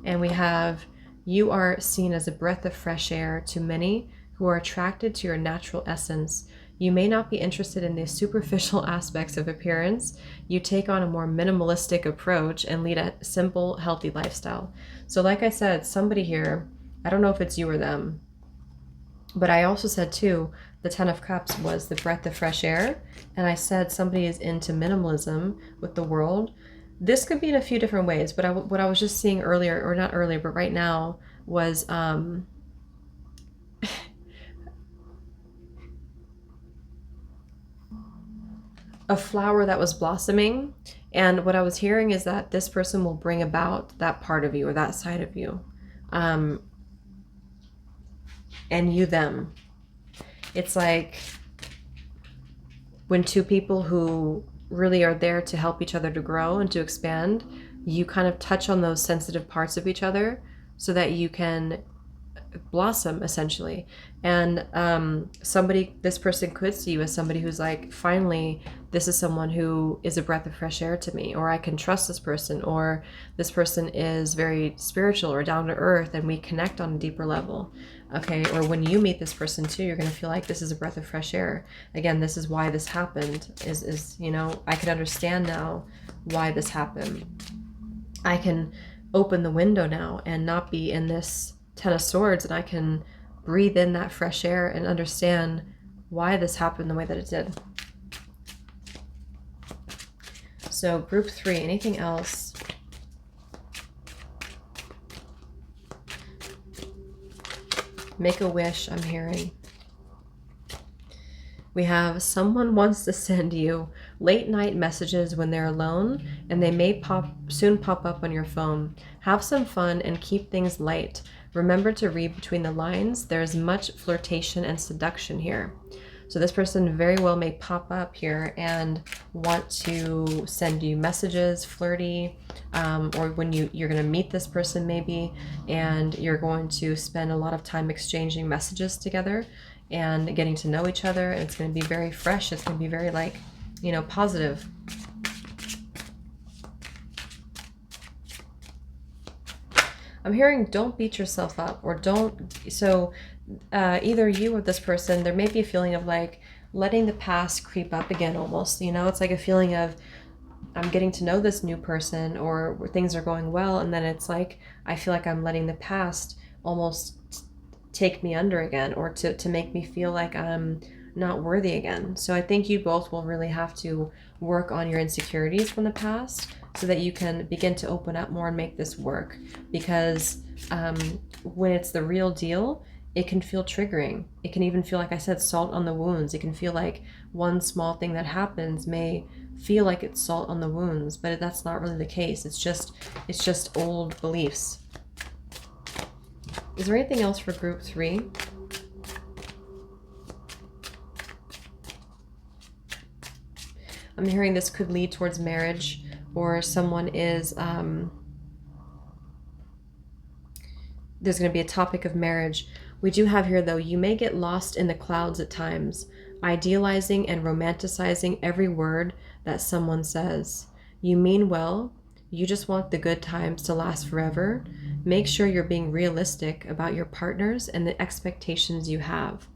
And we have, you are seen as a breath of fresh air to many who are attracted to your natural essence. You may not be interested in the superficial aspects of appearance. You take on a more minimalistic approach and lead a simple, healthy lifestyle. So like I said, somebody here, I don't know if it's you or them, but I also said too, the 10 of Cups was the breath of fresh air. And I said somebody is into minimalism with the world. This could be in a few different ways, but what I was just seeing earlier, or not earlier, but right now was a flower that was blossoming. And what I was hearing is that this person will bring about that part of you or that side of you. And you them. It's like when two people who really are there to help each other to grow and to expand, you kind of touch on those sensitive parts of each other so that you can blossom essentially. And this person could see you as somebody who's like, finally, this is someone who is a breath of fresh air to me, or I can trust this person, or this person is very spiritual or down to earth and we connect on a deeper level. Okay, or when you meet this person too, you're going to feel like this is a breath of fresh air. Again, this is why this happened, is I can understand now why this happened. I can open the window now and not be in this 10 of Swords, and I can breathe in that fresh air and understand why this happened the way that it did. So group 3, anything else? Make a wish, I'm hearing. We have someone wants to send you late night messages when they're alone, and they may soon pop up on your phone. Have some fun and keep things light. Remember to read between the lines. There's much flirtation and seduction here. So this person very well may pop up here and want to send you messages, flirty, or when you're going to meet this person maybe, and you're going to spend a lot of time exchanging messages together and getting to know each other. And it's going to be very fresh. It's going to be very positive. I'm hearing don't beat yourself up, or don't. So either you or this person, there may be a feeling of like letting the past creep up again almost. It's like a feeling of I'm getting to know this new person, or things are going well, and then it's like I feel like I'm letting the past almost take me under again, or to make me feel like I'm not worthy again. So I think you both will really have to work on your insecurities from the past so that you can begin to open up more and make this work. Because when it's the real deal, it can feel triggering. It can even feel, like I said, salt on the wounds. It can feel like one small thing that happens may feel like it's salt on the wounds, but that's not really the case. It's just old beliefs. Is there anything else for group 3? I'm hearing this could lead towards marriage, or someone is, there's going to be a topic of marriage. We do have here, though, you may get lost in the clouds at times, idealizing and romanticizing every word that someone says. You mean well, you just want the good times to last forever. Make sure you're being realistic about your partners and the expectations you have.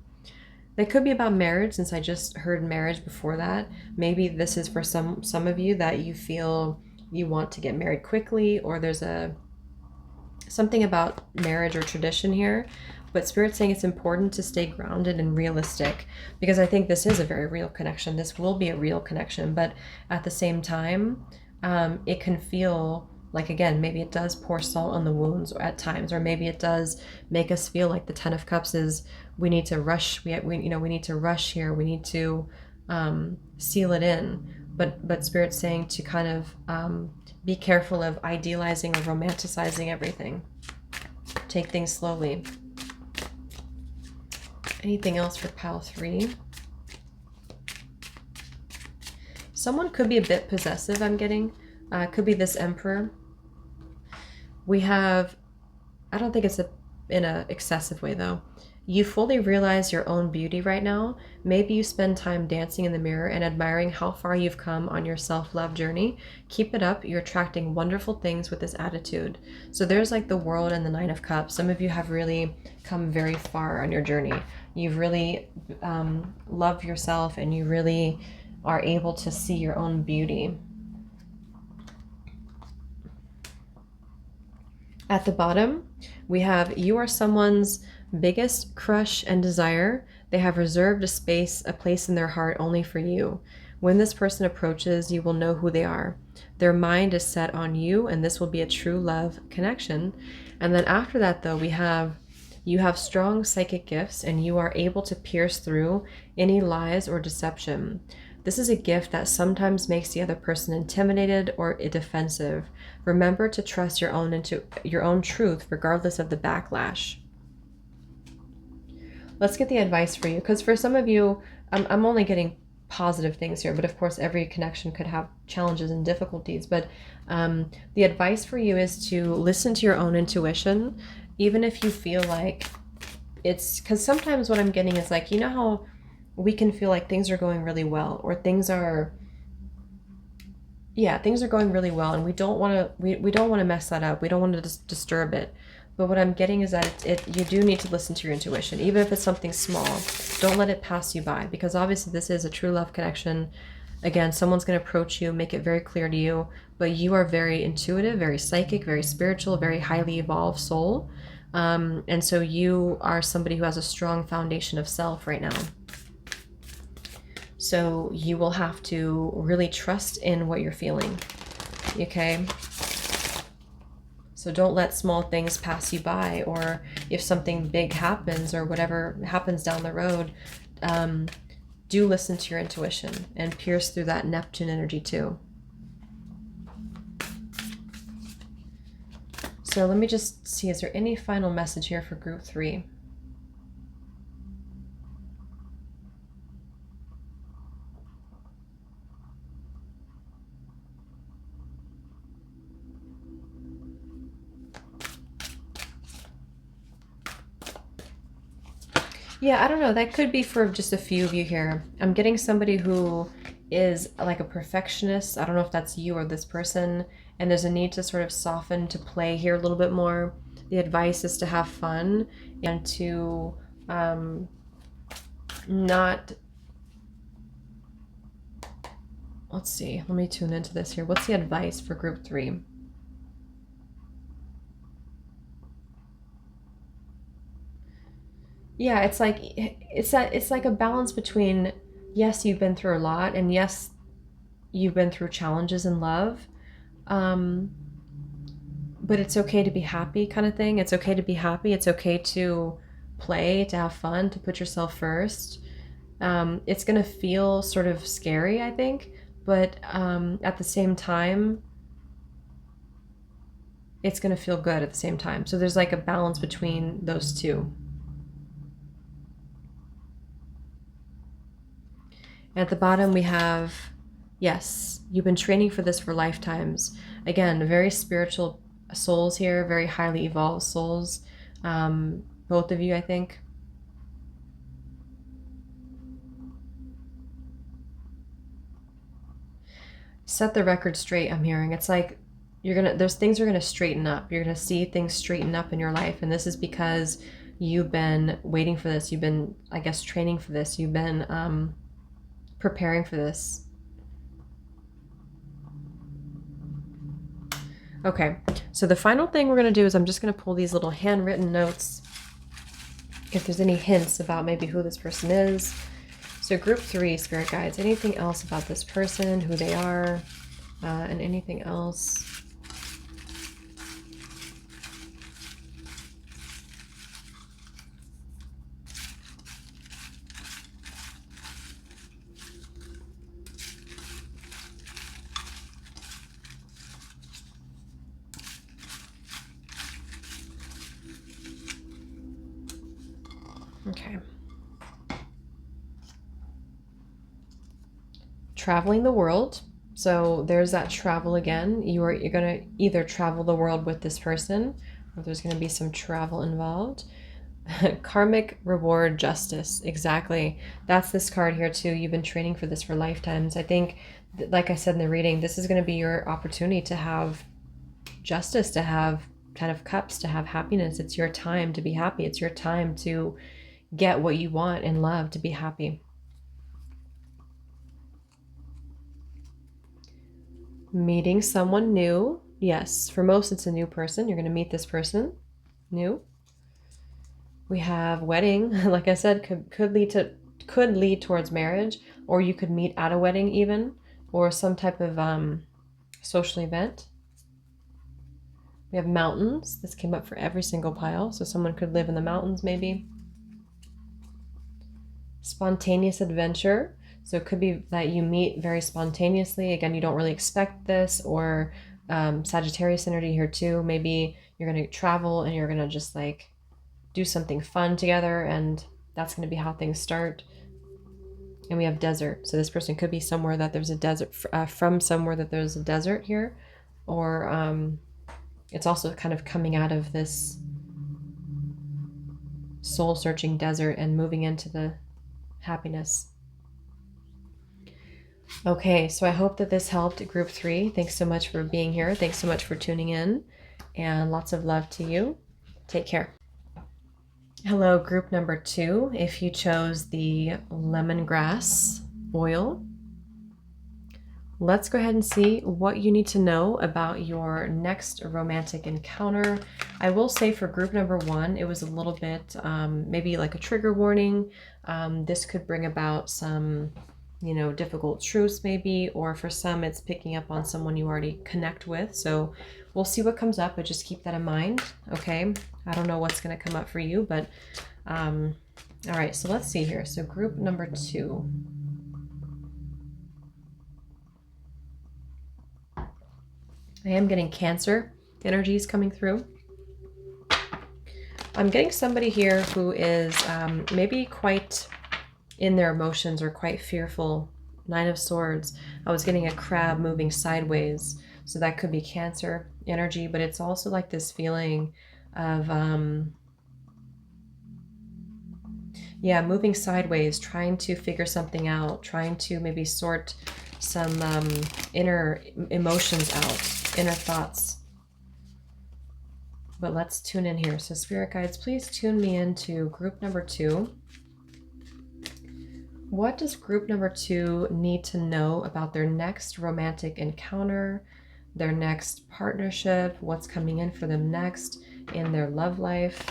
That could be about marriage, since I just heard marriage before that. Maybe this is for some of you that you feel you want to get married quickly, or there's something about marriage or tradition here. But Spirit's saying it's important to stay grounded and realistic, because I think this is a very real connection. This will be a real connection, but at the same time, it can feel like, again, maybe it does pour salt on the wounds at times, or maybe it does make us feel like the 10 of Cups is we need to rush. We need to rush here. We need to seal it in. but Spirit's saying to kind of be careful of idealizing or romanticizing everything. Take things slowly. Anything else for pile 3? Someone could be a bit possessive, I'm getting. Could be this Emperor. We have, I don't think it's in a excessive way though. You fully realize your own beauty right now. Maybe you spend time dancing in the mirror and admiring how far you've come on your self-love journey. Keep it up. You're attracting wonderful things with this attitude. So there's like the World and the Nine of Cups. Some of you have really come very far on your journey. You've really loved yourself, and you really are able to see your own beauty. At the bottom, we have you are someone's biggest crush and desire. They have reserved a place in their heart only for you. When this person approaches, you will know who they are. Their mind is set on you, and this will be a true love connection. And then after that, though, we have you have strong psychic gifts, and you are able to pierce through any lies or deception. This is a gift that sometimes makes the other person intimidated or defensive. Remember to trust your own truth, regardless of the backlash. Let's get the advice for you, because for some of you, I'm only getting positive things here, but of course every connection could have challenges and difficulties. But the advice for you is to listen to your own intuition, even if you feel like it's, because sometimes what I'm getting is like, you know how we can feel like things are going really well, or things are going really well, and we don't want to mess that up. We don't want to disturb it. But what I'm getting is that you do need to listen to your intuition, even if it's something small. Don't let it pass you by, because obviously this is a true love connection. Again, someone's going to approach you, make it very clear to you, but you are very intuitive, very psychic, very spiritual, very highly evolved soul. And so you are somebody who has a strong foundation of self right now. So you will have to really trust in what you're feeling, okay? So don't let small things pass you by, or if something big happens or whatever happens down the road, do listen to your intuition and pierce through that Neptune energy too. So let me just see, is there any final message here for group 3? Yeah, I don't know. That could be for just a few of you here. I'm getting somebody who is like a perfectionist. I don't know if that's you or this person. And there's a need to sort of soften, to play here a little bit more. The advice is to have fun and to not... Let's see. Let me tune into this here. What's the advice for group 3? Yeah, it's like a balance between, yes, you've been through a lot, and yes, you've been through challenges in love, but it's okay to be happy, kind of thing. It's okay to be happy. It's okay to play, to have fun, to put yourself first. It's gonna feel sort of scary, I think, but at the same time, it's gonna feel good at the same time. So there's like a balance between those two. At the bottom we have, yes, you've been training for this for lifetimes. Again, very spiritual souls here, very highly evolved souls. Both of you, I think. Set the record straight, I'm hearing. It's like there's things are gonna straighten up. You're gonna see things straighten up in your life, and this is because you've been waiting for this. You've been, I guess, training for this. You've been preparing for this. Okay, so the final thing we're going to do is I'm just going to pull these little handwritten notes if there's any hints about maybe who this person is. So group 3, spirit guides, anything else about this person, who they are, and anything else? traveling the world. So there's that travel again. You're going to either travel the world with this person, or there's going to be some travel involved. Karmic reward, justice. Exactly. That's this card here too. You've been training for this for lifetimes. I think, like I said in the reading, this is going to be your opportunity to have justice, to have 10 of Cups, to have happiness. It's your time to be happy. It's your time to get what you want in love, to be happy. Meeting someone new. Yes, for most it's a new person. You're going to meet this person new. We have wedding. Like I said, could lead towards marriage, or you could meet at a wedding even, or some type of social event. We have mountains. This came up for every single pile, so someone could live in the mountains maybe. Spontaneous adventure. So it could be that you meet very spontaneously. Again, you don't really expect this, or Sagittarius energy here too. Maybe you're going to travel and you're going to just like do something fun together, and that's going to be how things start. And we have desert. So this person could be somewhere that there's a desert, from somewhere that there's a desert here, or it's also kind of coming out of this soul-searching desert and moving into the happiness. Okay, so I hope that this helped group 3. Thanks so much for being here. Thanks so much for tuning in, and lots of love to you. Take care. Hello, group number 2. If you chose the lemongrass oil, let's go ahead and see what you need to know about your next romantic encounter. I will say for group number 1, it was a little bit maybe like a trigger warning. This could bring about some, difficult truths maybe, or for some it's picking up on someone you already connect with. So we'll see what comes up, but just keep that in mind, okay? I don't know what's going to come up for you, but all right, so let's see here. So group number 2. I am getting Cancer energies coming through. I'm getting somebody here who is maybe quite in their emotions or quite fearful. 9 of Swords. I was getting a crab moving sideways. So that could be Cancer energy, but it's also like this feeling of, moving sideways, trying to figure something out, trying to maybe sort some inner emotions out, inner thoughts. But let's tune in here. So spirit guides, please tune me into group number 2. What does group number 2 need to know about their next romantic encounter, their next partnership, what's coming in for them next in their love life?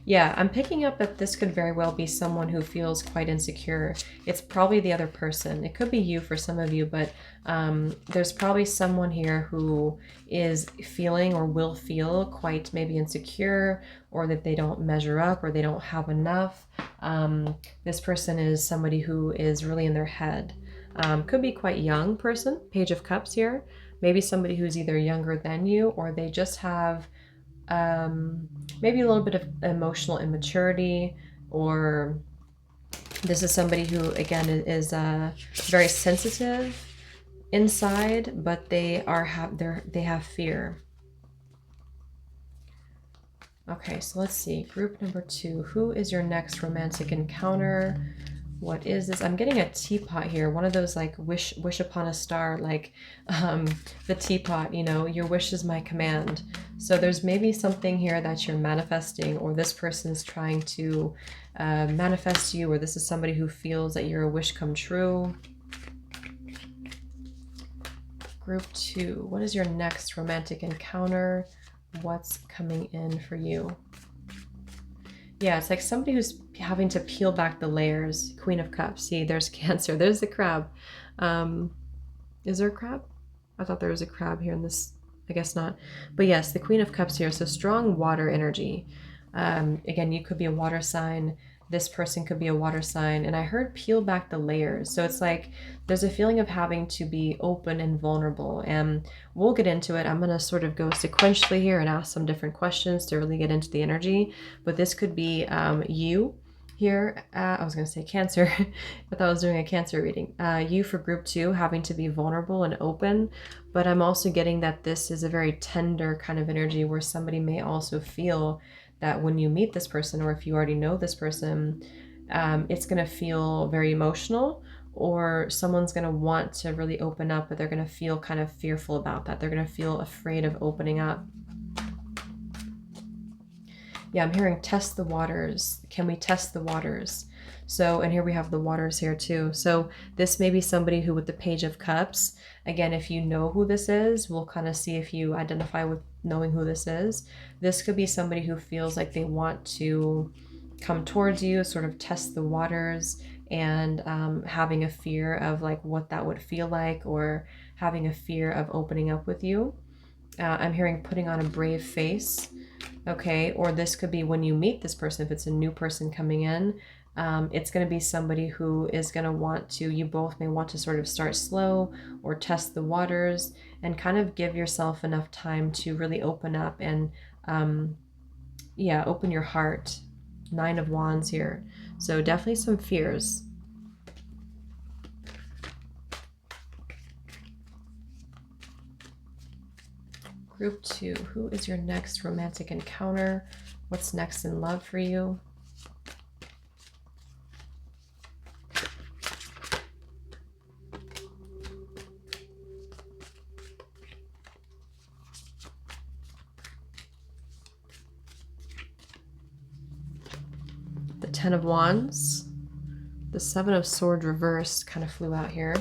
Yeah, I'm picking up that this could very well be someone who feels quite insecure. It's probably the other person. It could be you for some of you, but there's probably someone here who is feeling or will feel quite maybe insecure, or that they don't measure up, or they don't have enough. This person is somebody who is really in their head. Could be quite young person, Page of Cups here. Maybe somebody who's either younger than you, or they just have maybe a little bit of emotional immaturity, or this is somebody who again is very sensitive inside, but they have fear. Okay, so let's see. Group number 2. Who is your next romantic encounter? What is this? I'm getting a teapot here. One of those like wish upon a star, like the teapot, your wish is my command. So there's maybe something here that you're manifesting, or this person's trying to manifest you, or this is somebody who feels that you're a wish come true. Group 2. What is your next romantic encounter? What's coming in for you? Yeah, it's like somebody who's having to peel back the layers. Queen of Cups. See, there's Cancer. There's the crab. Is there a crab? I thought there was a crab here in this. I guess not. But yes, the Queen of Cups here. So strong water energy. Again, you could be a water sign. This person could be a water sign. And I heard peel back the layers. So it's like there's a feeling of having to be open and vulnerable. And we'll get into it. I'm going to sort of go sequentially here and ask some different questions to really get into the energy. But this could be you here, I was going to say Cancer, but I was doing a Cancer reading. You for group 2 having to be vulnerable and open, but I'm also getting that this is a very tender kind of energy where somebody may also feel that when you meet this person, or if you already know this person, it's going to feel very emotional, or someone's going to want to really open up, but they're going to feel kind of fearful about that. They're going to feel afraid of opening up. Yeah, I'm hearing test the waters. Can we test the waters? So, and here we have the waters here too. So this may be somebody who with the Page of Cups, again, if you know who this is, we'll kind of see if you identify with knowing who this is. This could be somebody who feels like they want to come towards you, sort of test the waters, and having a fear of like what that would feel like, or having a fear of opening up with you. I'm hearing putting on a brave face. Okay, or this could be when you meet this person, if it's a new person coming in, it's going to be somebody who is going to want to, you both may want to sort of start slow or test the waters and kind of give yourself enough time to really open up and, yeah, open your heart. 9 of Wands here. So definitely some fears. Group 2, who is your next romantic encounter? What's next in love for you? The 10 of Wands. The 7 of Swords reversed kind of flew out here.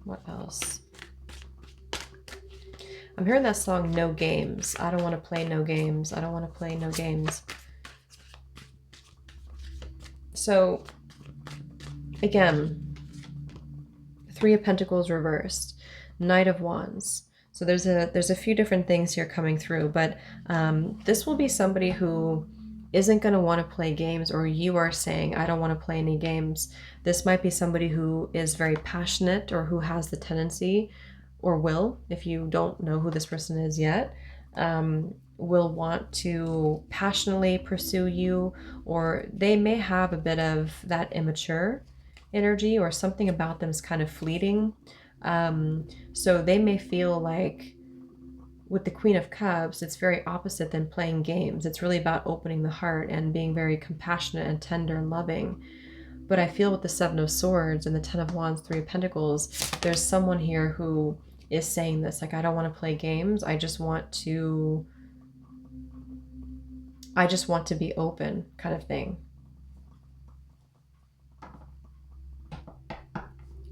What else? I'm hearing that song, No Games. I don't want to play no games. I don't want to play no games. So, again, 3 of Pentacles reversed. Knight of Wands. So there's a few different things here coming through, but this will be somebody who isn't going to want to play games, or you are saying, I don't want to play any games. This might be somebody who is very passionate, or who has the tendency, or will, if you don't know who this person is yet, will want to passionately pursue you, or they may have a bit of that immature energy, or something about them is kind of fleeting. So they may feel like with the Queen of Cups, it's very opposite than playing games. It's really about opening the heart and being very compassionate and tender and loving. But I feel with the 7 of Swords and the 10 of Wands, 3 of Pentacles, there's someone here who is saying this, like, I don't want to play games. I just want to be open, kind of thing.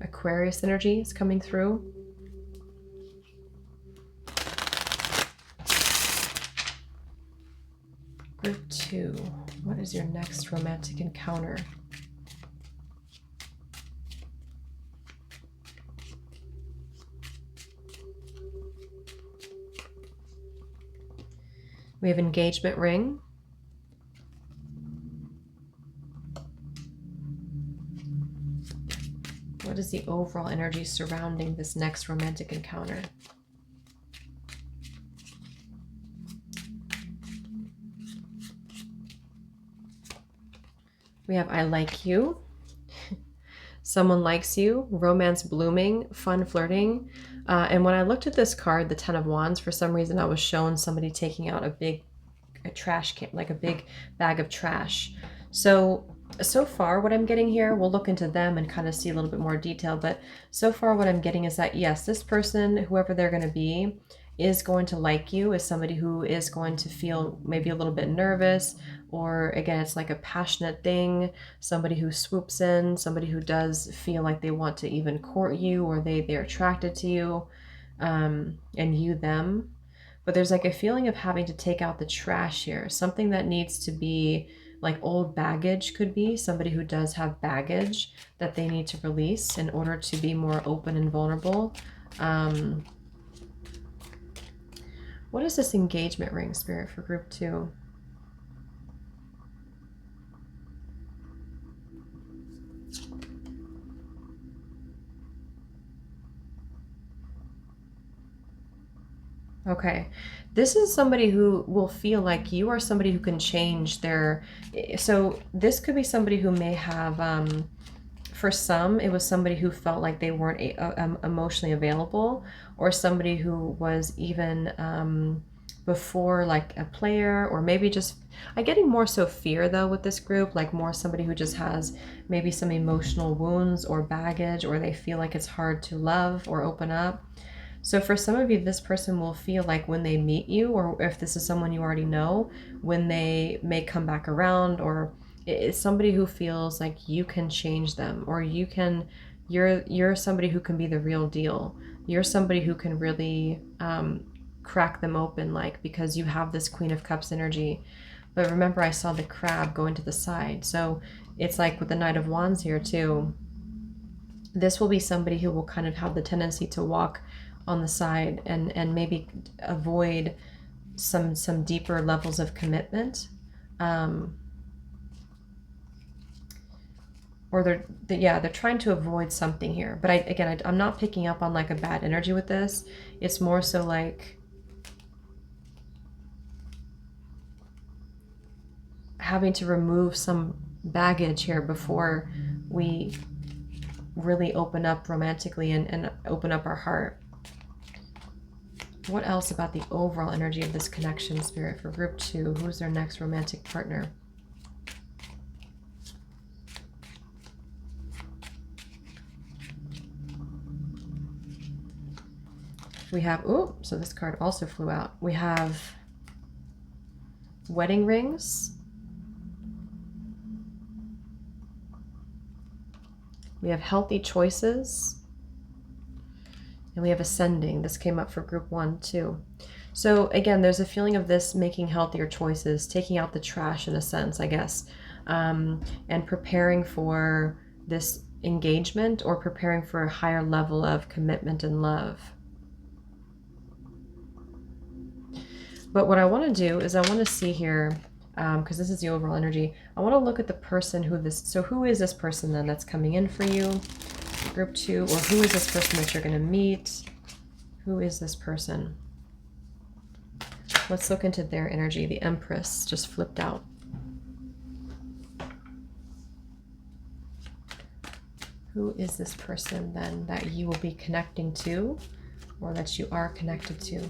Aquarius energy is coming through. Group 2, what is your next romantic encounter? We have engagement ring. What is the overall energy surrounding this next romantic encounter? We have I like you. Someone likes you, romance blooming, fun flirting. And when I looked at this card, the 10 of Wands, for some reason I was shown somebody taking out a trash can, like a big bag of trash. So far what I'm getting here, we'll look into them and kind of see a little bit more detail, but so far what I'm getting is that yes, this person, whoever they're going to be, is going to like you, is somebody who is going to feel maybe a little bit nervous, or again, it's like a passionate thing, somebody who swoops in, somebody who does feel like they want to even court you, or they're attracted to you, and you them. But there's like a feeling of having to take out the trash here, something that needs to be like old baggage, could be somebody who does have baggage that they need to release in order to be more open and vulnerable. What is this engagement ring, Spirit, for group 2? Okay. This is somebody who will feel like you are somebody who can change their, so this could be somebody who may have, for some, it was somebody who felt like they weren't emotionally available, or somebody who was even before like a player, or maybe just, I'm getting more so fear though with this group, like more somebody who just has maybe some emotional wounds or baggage, or they feel like it's hard to love or open up. So for some of you, this person will feel like when they meet you, or if this is someone you already know, when they may come back around, or it's somebody who feels like you can change them, or you're somebody who can be the real deal. You're somebody who can really crack them open, like, because you have this Queen of Cups energy. But remember, I saw the crab going to the side. So it's like with the Knight of Wands here too. This will be somebody who will kind of have the tendency to walk on the side and maybe avoid some deeper levels of commitment, or they're trying to avoid something here. But I'm not picking up on like a bad energy with this. It's more so like having to remove some baggage here before we really open up romantically and open up our heart. What else about the overall energy of this connection, Spirit, for group 2? Who's their next romantic partner? We have, oh, so this card also flew out. We have wedding rings. We have healthy choices. And we have ascending. This came up for group 1 too. So again, there's a feeling of this making healthier choices, taking out the trash in a sense, I guess, and preparing for this engagement, or preparing for a higher level of commitment and love. But what I want to do is I want to see here, because this is the overall energy, I want to look at the person who is this person then that's coming in for you? Group 2, or who is this person that you're going to meet? Who is this person? Let's look into their energy. The Empress just flipped out. Who is this person then that you will be connecting to, or that you are connected to?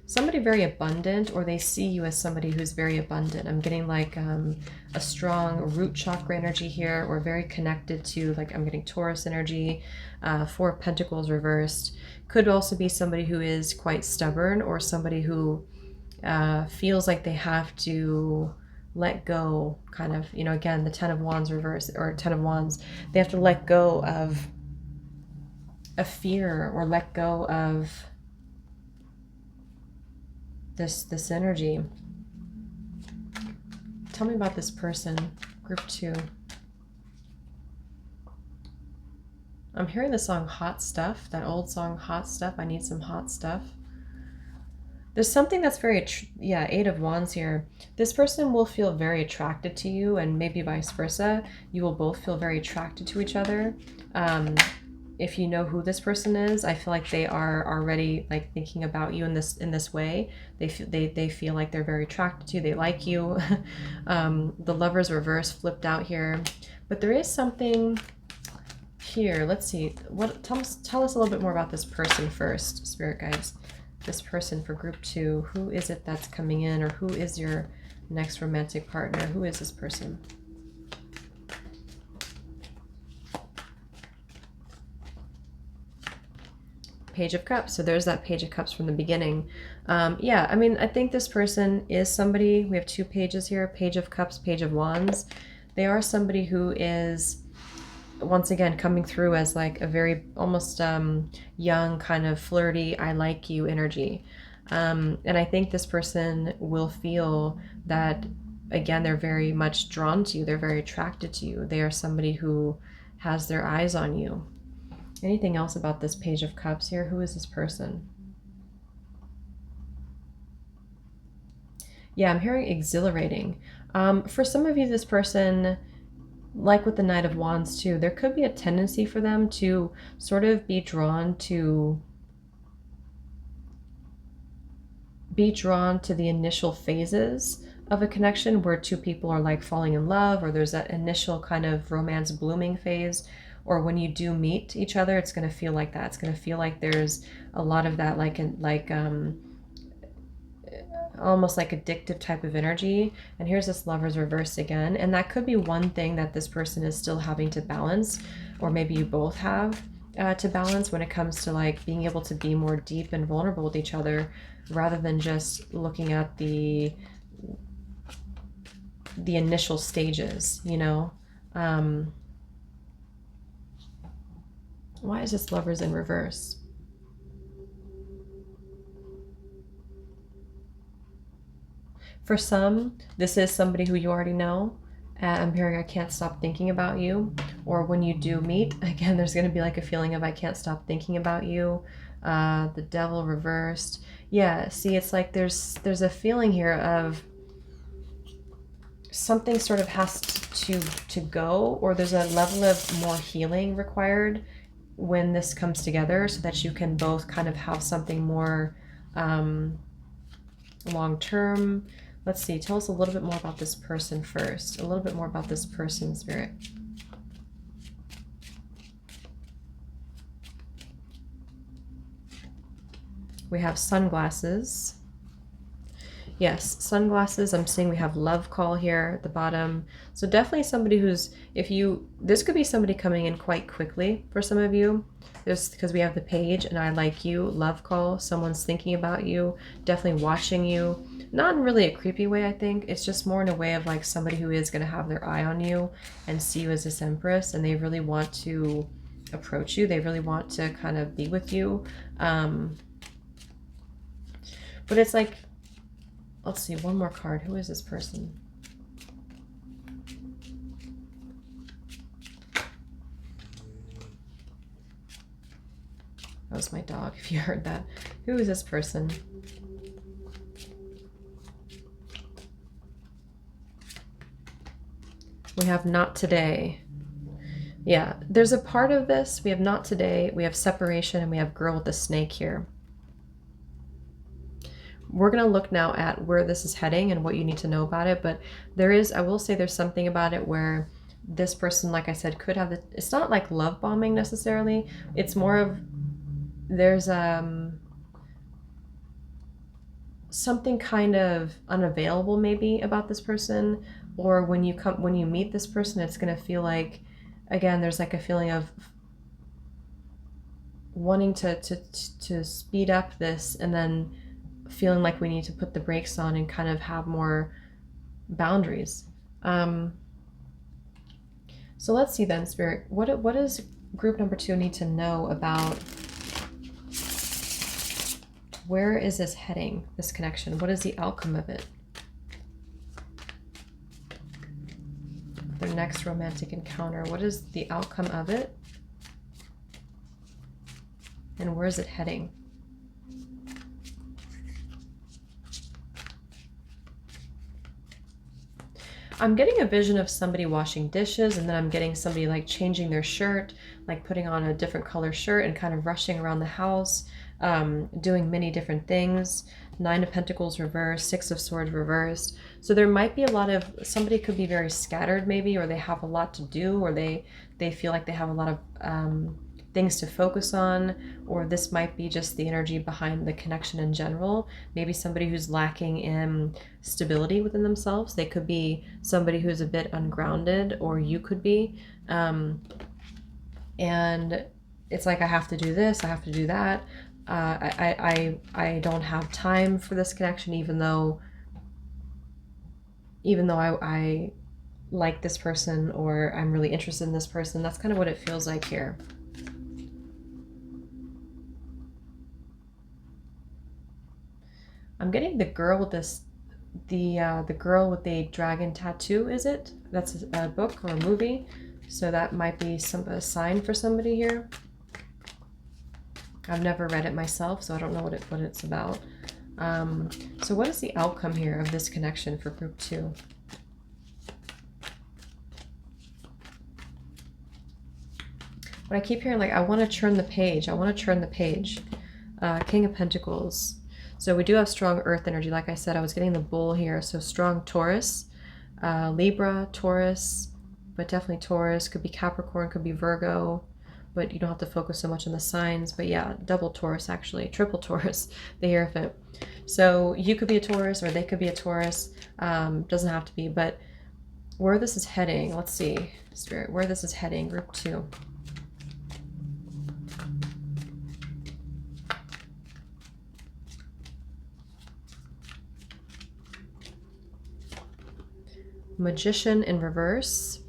Somebody very abundant, or they see you as somebody who's very abundant. I'm getting like a strong root chakra energy here, or very connected to, like, I'm getting Taurus energy, 4 of Pentacles reversed. Could also be somebody who is quite stubborn, or somebody who feels like they have to let go, kind of, you know, again, the 10 of Wands reversed, or 10 of Wands, they have to let go of a fear, or let go of this energy. Tell me about this person, group 2. I'm hearing the song Hot Stuff, that old song Hot Stuff. I need some hot stuff. There's something that's very, 8 of Wands here. This person will feel very attracted to you, and maybe vice versa. You will both feel very attracted to each other. If you know who this person is, I feel like they are already like thinking about you in this way. They feel like they're very attracted to you. They like you. The Lovers reverse flipped out here, but there is something here. Let's see. Tell us a little bit more about this person first, Spirit guides. This person for group 2. Who is it that's coming in, or who is your next romantic partner? Who is this person? Page of Cups. So there's that Page of Cups from the beginning. Yeah, I mean, I think this person is somebody, we have 2 pages here, Page of Cups, Page of Wands. They are somebody who is, once again, coming through as like a very almost young, kind of flirty, I like you energy. And I think this person will feel that, again, they're very much drawn to you. They're very attracted to you. They are somebody who has their eyes on you. Anything else about this Page of Cups here? Who is this person? Yeah, I'm hearing exhilarating. For some of you, this person, like with the Knight of Wands too, there could be a tendency for them to sort of be drawn to be drawn to the initial phases of a connection where two people are like falling in love, or there's that initial kind of romance blooming phase, or when you do meet each other, it's going to feel like that. It's going to feel like there's a lot of that, almost like addictive type of energy. And here's this Lovers reversed again, and that could be one thing that this person is still having to balance, or maybe you both have to balance when it comes to like being able to be more deep and vulnerable with each other, rather than just looking at the initial stages, you know. Why is this Lovers in reverse? For some, this is somebody who you already know. I'm hearing I can't stop thinking about you. Or when you do meet, again, there's going to be like a feeling of I can't stop thinking about you. The Devil reversed. Yeah, see, it's like there's a feeling here of something sort of has to go, or there's a level of more healing required when this comes together, so that you can both kind of have something more long term. Let's see, tell us a little bit more about this person first. A little bit more about this person, Spirit. We have sunglasses. Yes, sunglasses. I'm seeing we have love call here at the bottom. So definitely somebody who's, this could be somebody coming in quite quickly for some of you. There's, because we have the page and I like you, love call. Someone's thinking about you, definitely watching you. Not in really a creepy way, I think. It's just more in a way of like somebody who is going to have their eye on you and see you as this Empress, and they really want to approach you. They really want to kind of be with you. But it's like, let's see, one more card. Who is this person? That was my dog, if you heard that. Who is this person? We have not today. Yeah, there's a part of this. We have not today, we have separation, and we have girl with the snake here. We're going to look now at where this is heading and what you need to know about it. But there is, I will say there's something about it where this person, like I said, could have, it's not like love bombing necessarily. It's more of, there's something kind of unavailable maybe about this person. Or when you meet this person, it's going to feel like, again, there's like a feeling of wanting to speed up this, and then feeling like we need to put the brakes on and kind of have more boundaries. So let's see then, Spirit, what does group number 2 need to know about, where is this heading, this connection? What is the outcome of it? Their next romantic encounter, what is the outcome of it? And where is it heading? I'm getting a vision of somebody washing dishes, and then I'm getting somebody like changing their shirt, like putting on a different color shirt and kind of rushing around the house, doing many different things. 9 of Pentacles reversed, 6 of Swords reversed. So there might be a lot of, somebody could be very scattered maybe, or they have a lot to do, or they feel like they have a lot of things to focus on, or this might be just the energy behind the connection in general. Maybe somebody who's lacking in stability within themselves. They could be somebody who's a bit ungrounded, or you could be. And it's like, I have to do this, I have to do that. I don't have time for this connection, even though I like this person, or I'm really interested in this person. That's kind of what it feels like here. I'm getting the girl with this, the girl with the dragon tattoo, is it? That's a book or a movie. So that might be a sign for somebody here. I've never read it myself, so I don't know what it's about. So what is the outcome here of this connection for group 2? But I keep hearing, like, I want to turn the page. I want to turn the page. King of Pentacles. So we do have strong earth energy. Like I said, I was getting the bull here. So strong Taurus, Libra, Taurus, but definitely Taurus. Could be Capricorn, could be Virgo, but you don't have to focus so much on the signs. But yeah, double Taurus actually, triple Taurus, the Hierophant. So you could be a Taurus or they could be a Taurus. Doesn't have to be, but where this is heading, let's see, Spirit, where this is heading, group 2. Magician in reverse.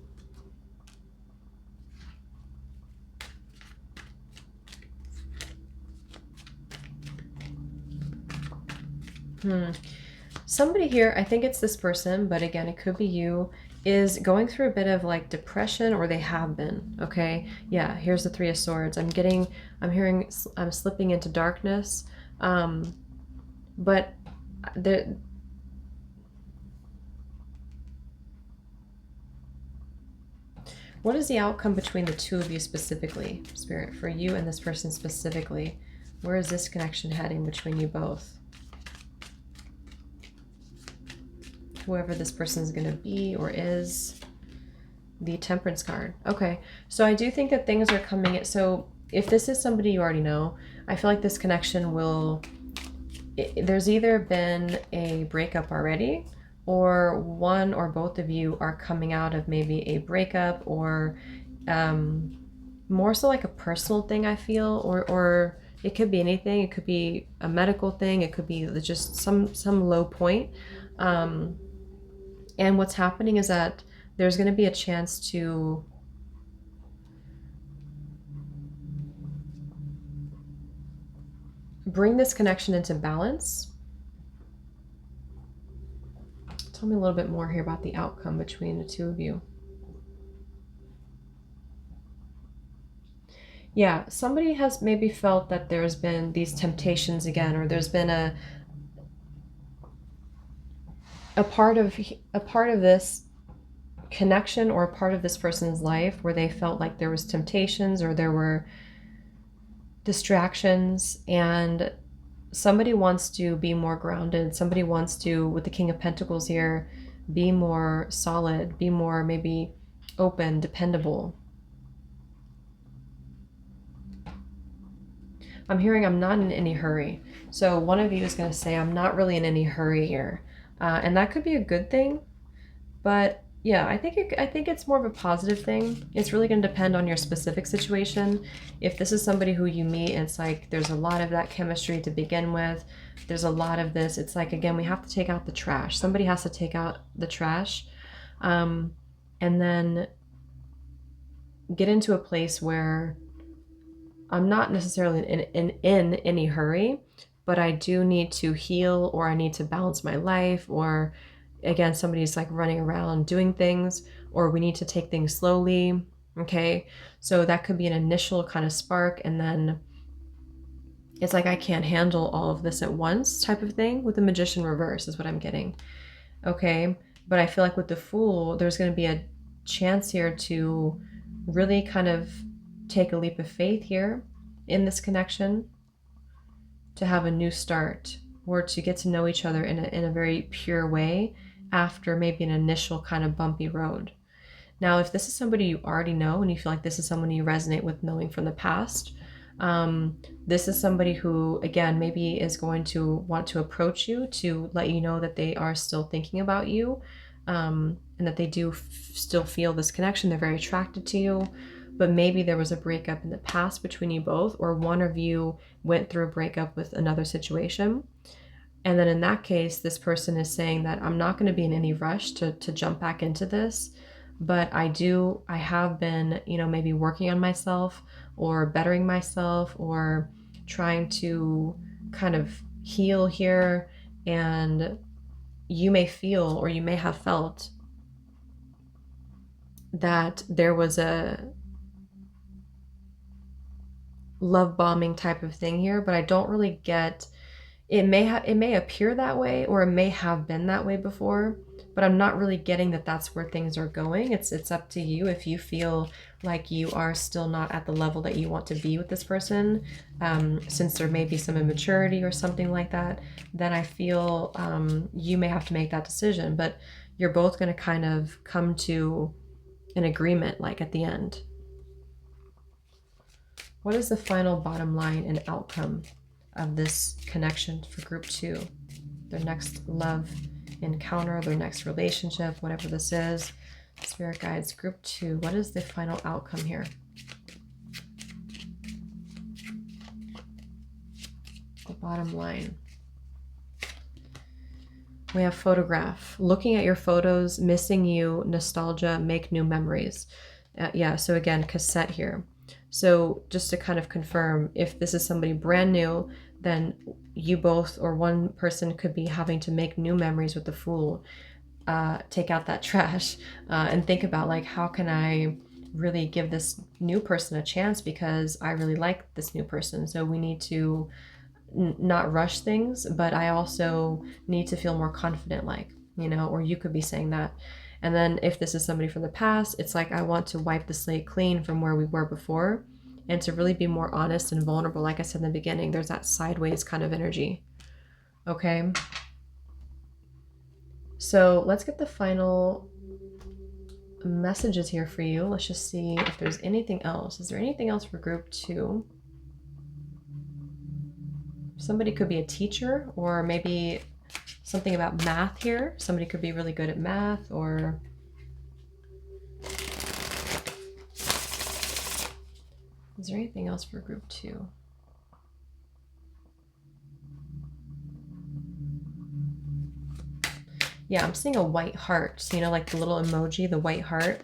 Somebody here, I think it's this person, but again, it could be you, is going through a bit of like depression, or they have been, okay? Yeah, here's the Three of Swords. I'm hearing, I'm slipping into darkness, but the what is the outcome between the two of you specifically, Spirit, for you and this person specifically? Where is this connection heading between you both? Whoever this person is going to be or is. The Temperance card. Okay, so I do think that things are coming in. So if this is somebody you already know, I feel like this connection will... there's either been a breakup already, or one or both of you are coming out of maybe a breakup, or more so like a personal thing, I feel, or it could be anything. It could be a medical thing. It could be just some low point. And what's happening is that there's going to be a chance to bring this connection into balance. Tell me a little bit more here about the outcome between the two of you. Yeah, somebody has maybe felt that there's been these temptations again, or there's been a part of this connection, or a part of this person's life where they felt like there was temptations or there were distractions, and somebody wants to be more grounded. Somebody wants to, with the King of Pentacles here, be more solid, be more maybe open, dependable. I'm hearing I'm not in any hurry. So one of you is going to say, I'm not really in any hurry here. And that could be a good thing. But yeah, I think it's more of a positive thing. It's really going to depend on your specific situation. If this is somebody who you meet, and it's like there's a lot of that chemistry to begin with, there's a lot of this, it's like, again, we have to take out the trash. Somebody has to take out the trash, and then get into a place where I'm not necessarily in any hurry, but I do need to heal, or I need to balance my life, or again, somebody's like running around doing things, or we need to take things slowly. Okay, so that could be an initial kind of spark, and then it's like I can't handle all of this at once type of thing. With the Magician reverse is what I'm getting. Okay, but I feel like with the Fool, there's going to be a chance here to really kind of take a leap of faith here in this connection, to have a new start, or to get to know each other in a very pure way after maybe an initial kind of bumpy road. Now, if this is somebody you already know and you feel like this is someone you resonate with knowing from the past, this is somebody who, again, maybe is going to want to approach you to let you know that they are still thinking about you, and that they do still feel this connection. They're very attracted to you. But maybe there was a breakup in the past between you both, or one of you went through a breakup with another situation. And then in that case, this person is saying that I'm not going to be in any rush to jump back into this, but I have been, maybe working on myself, or bettering myself, or trying to kind of heal here. And you may feel, or you may have felt, that there was a love bombing type of thing here, but I don't really get it. May appear that way, or it may have been that way before, but I'm not really getting that that's where things are going. It's up to you. If you feel like you are still not at the level that you want to be with this person, since there may be some immaturity or something like that, then I feel you may have to make that decision. But you're both going to kind of come to an agreement, like at the end. What is the final bottom line and outcome of this connection for group 2? Their next love encounter, their next relationship, whatever this is. Spirit guides, group 2, what is the final outcome here? The bottom line. We have photograph. Looking at your photos, missing you, nostalgia, make new memories. Yeah, so again, cassette here. So just to kind of confirm, if this is somebody brand new, then you both or one person could be having to make new memories with the Fool. Take out that trash and think about, like, how can I really give this new person a chance, because I really like this new person. So we need to not rush things, but I also need to feel more confident, like, you know, or you could be saying that. And then if this is somebody from the past, it's like, I want to wipe the slate clean from where we were before and to really be more honest and vulnerable. Like I said in the beginning, there's that sideways kind of energy. Okay. So let's get the final messages here for you. Let's just see if there's anything else. Is there anything else for group 2? Somebody could be a teacher, or maybe something about math here. Somebody could be really good at math, or is there anything else for group 2? Yeah, I'm seeing a white heart. So, you know, like the little emoji, the white heart,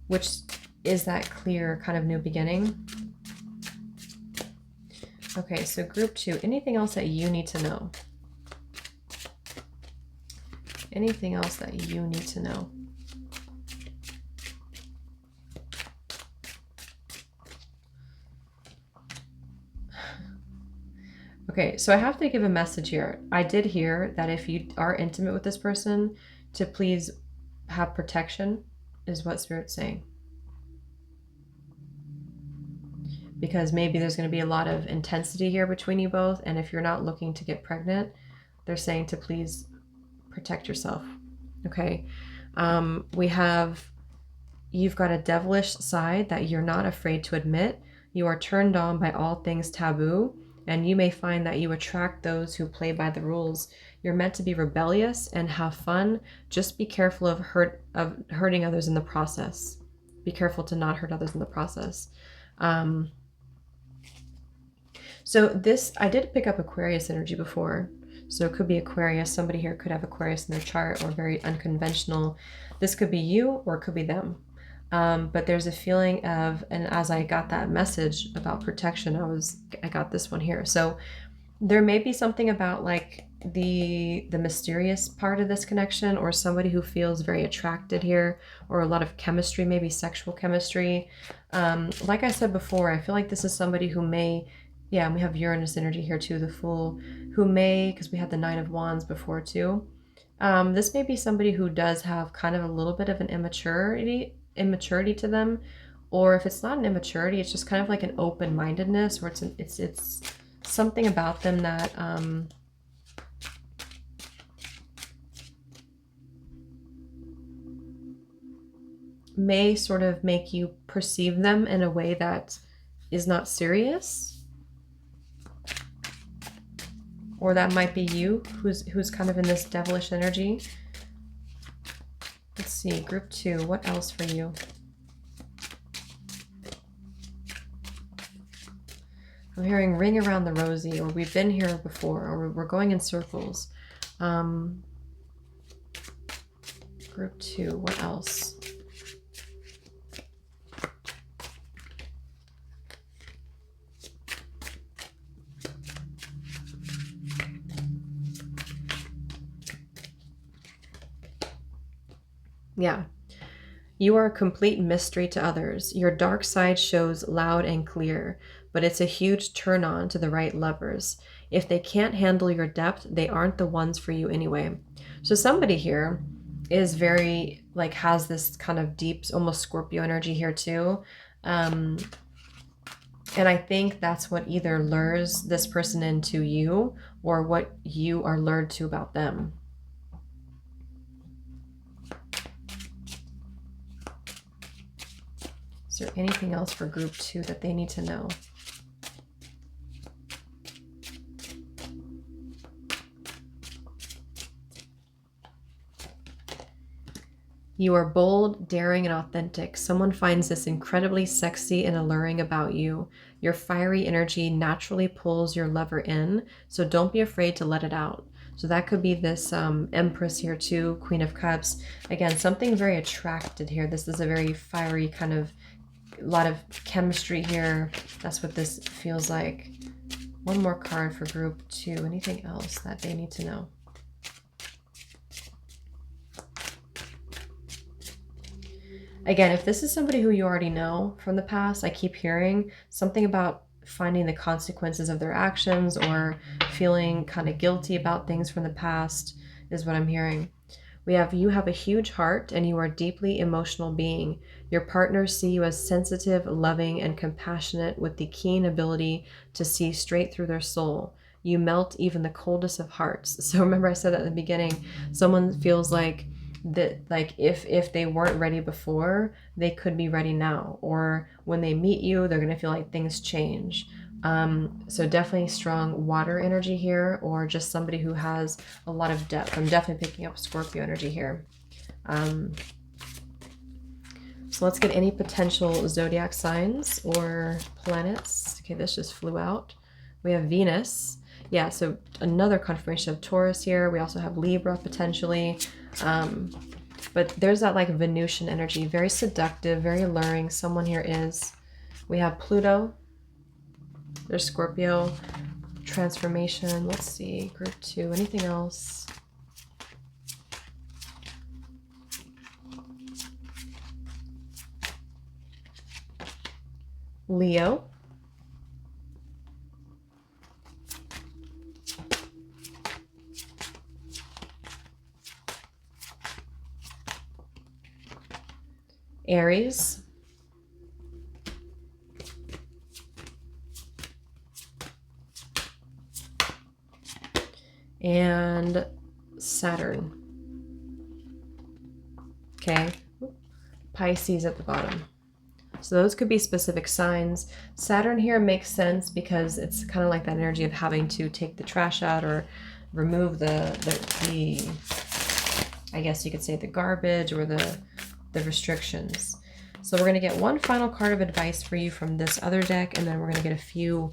which is that clear kind of new beginning. Okay, so group 2, anything else that you need to know? Anything else that you need to know? Okay, so I have to give a message here. I did hear that if you are intimate with this person, to please have protection, is what Spirit's saying. Because maybe there's going to be a lot of intensity here between you both, and if you're not looking to get pregnant, they're saying to please protect yourself. Okay. You've got a devilish side that you're not afraid to admit. You are turned on by all things taboo, and you may find that you attract those who play by the rules. You're meant to be rebellious and have fun. Just be careful of hurting others in the process. Be careful to not hurt others in the process. So this, I did pick up Aquarius energy before. So it could be Aquarius. Somebody here could have Aquarius in their chart, or very unconventional. This could be you, or it could be them. But there's a feeling of, and as I got that message about protection, I got this one here. So there may be something about like the mysterious part of this connection, or somebody who feels very attracted here, or a lot of chemistry, maybe sexual chemistry. Like I said before, I feel like this is somebody who may, yeah, and we have Uranus energy here too, the Fool, who may, because we had the Nine of Wands before too. This may be somebody who does have kind of a little bit of an immaturity to them, or if it's not an immaturity, it's just kind of like an open-mindedness, where it's something about them that may sort of make you perceive them in a way that is not serious. Or that might be you who's kind of in this devilish energy. Let's see, group 2, what else for you? I'm hearing ring around the rosy, or we've been here before, or we're going in circles. Group 2, what else? Yeah. You are a complete mystery to others. Your dark side shows loud and clear, but it's a huge turn on to the right lovers. If they can't handle your depth, they aren't the ones for you anyway. So somebody here is very, like, has this kind of deep, almost Scorpio energy here too. And I think that's what either lures this person into you or what you are lured to about them. Is there anything else for group 2 that they need to know? You are bold, daring, and authentic. Someone finds this incredibly sexy and alluring about you. Your fiery energy naturally pulls your lover in, so don't be afraid to let it out. So that could be this Empress here too, Queen of Cups. Again, something very attracted here. This is a very fiery kind of, a lot of chemistry here. That's what this feels like. One more card for group 2. Anything else that they need to know? Again, if this is somebody who you already know from the past, I keep hearing something about finding the consequences of their actions or feeling kind of guilty about things from the past is what I'm hearing. We have, you have a huge heart and you are a deeply emotional being. Your partners see you as sensitive, loving, and compassionate with the keen ability to see straight through their soul. You melt even the coldest of hearts. So remember I said that in the beginning, someone feels like that, like if they weren't ready before, they could be ready now, or when they meet you, they're going to feel like things change. So definitely strong water energy here, or just somebody who has a lot of depth. I'm definitely picking up Scorpio energy here. So let's get any potential zodiac signs or planets. Okay, this just flew out. We have Venus. Yeah, so another confirmation of Taurus here. We also have Libra potentially. But there's that like Venusian energy, very seductive, very alluring. Someone here is. We have Pluto. There's Scorpio, transformation. Let's see, group 2. Anything else? Leo. Aries. And Saturn. Okay, Pisces at the bottom. So those could be specific signs. Saturn here makes sense because it's kind of like that energy of having to take the trash out or remove the I guess you could say the garbage or the restrictions. So we're going to get one final card of advice for you from this other deck, and then we're going to get a few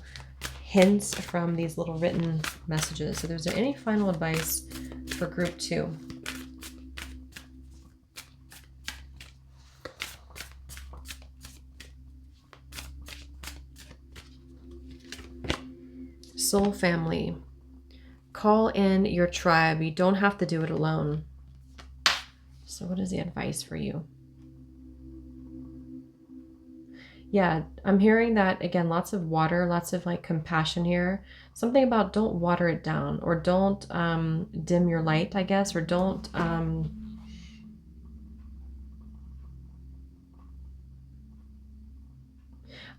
hints from these little written messages. So there's any final advice for group 2? Soul family. Call in your tribe. You don't have to do it alone. So what is the advice for you? Yeah, I'm hearing that, again, lots of water, lots of like compassion here. Something about don't water it down, or don't dim your light, I guess, or don't...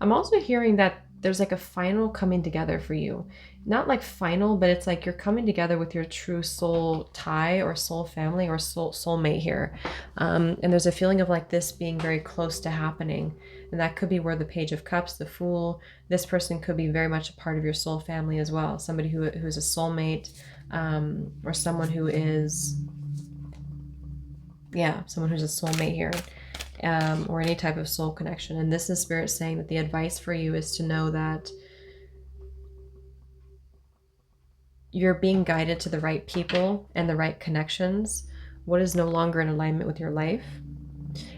I'm also hearing that there's like a final coming together for you. Not like final, but it's like you're coming together with your true soul tie or soul family or soulmate here. And there's a feeling of like this being very close to happening. And that could be where the Page of Cups, the Fool, this person could be very much a part of your soul family as well. Somebody who is a soulmate, or someone who is, yeah, someone who's a soulmate here. Or any type of soul connection. And this is Spirit saying that the advice for you is to know that you're being guided to the right people and the right connections. What is no longer in alignment with your life?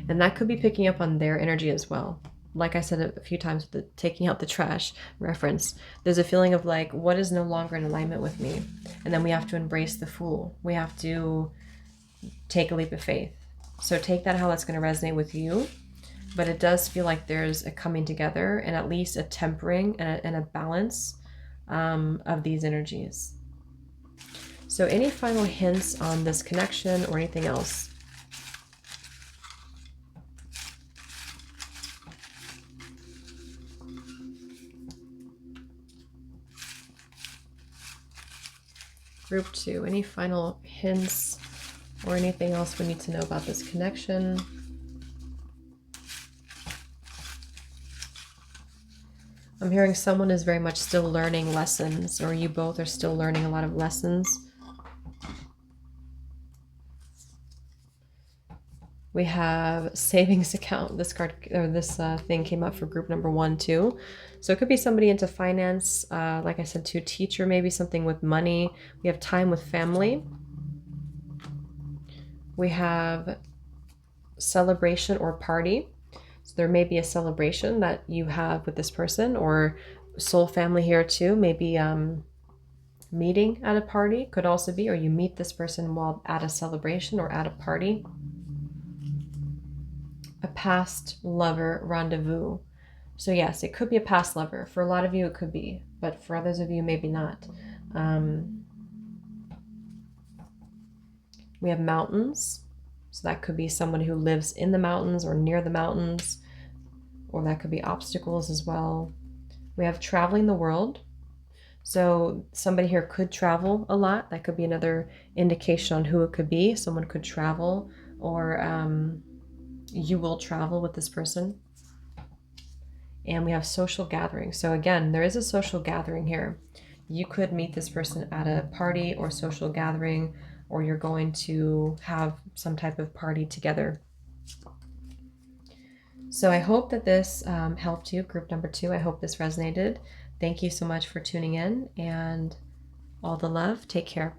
And that could be picking up on their energy as well. Like I said a few times with the taking out the trash reference, there's a feeling of like, what is no longer in alignment with me? And then we have to embrace the Fool. We have to take a leap of faith. So take that how that's going to resonate with you. But it does feel like there's a coming together and at least a tempering and a balance of these energies. So any final hints on this connection or anything else? Group 2, any final hints or anything else we need to know about this connection? I'm hearing someone is very much still learning lessons, or you both are still learning a lot of lessons. We have savings account. This card or this thing came up for group number 1 too. So it could be somebody into finance, like I said, to teacher, maybe something with money. We have time with family. We have celebration or party. So there may be a celebration that you have with this person, or soul family here too. Maybe meeting at a party could also be, or you meet this person while at a celebration or at a party. A past lover rendezvous. So yes, it could be a past lover. For a lot of you, it could be, but for others of you, maybe not. We have mountains. So that could be someone who lives in the mountains or near the mountains, or that could be obstacles as well. We have traveling the world. So somebody here could travel a lot. That could be another indication on who it could be. Someone could travel, or you will travel with this person. And we have social gathering. So again, there is a social gathering here. You could meet this person at a party or social gathering, or you're going to have some type of party together. So I hope that this helped you, group number 2. I hope this resonated. Thank you so much for tuning in, and all the love. Take care.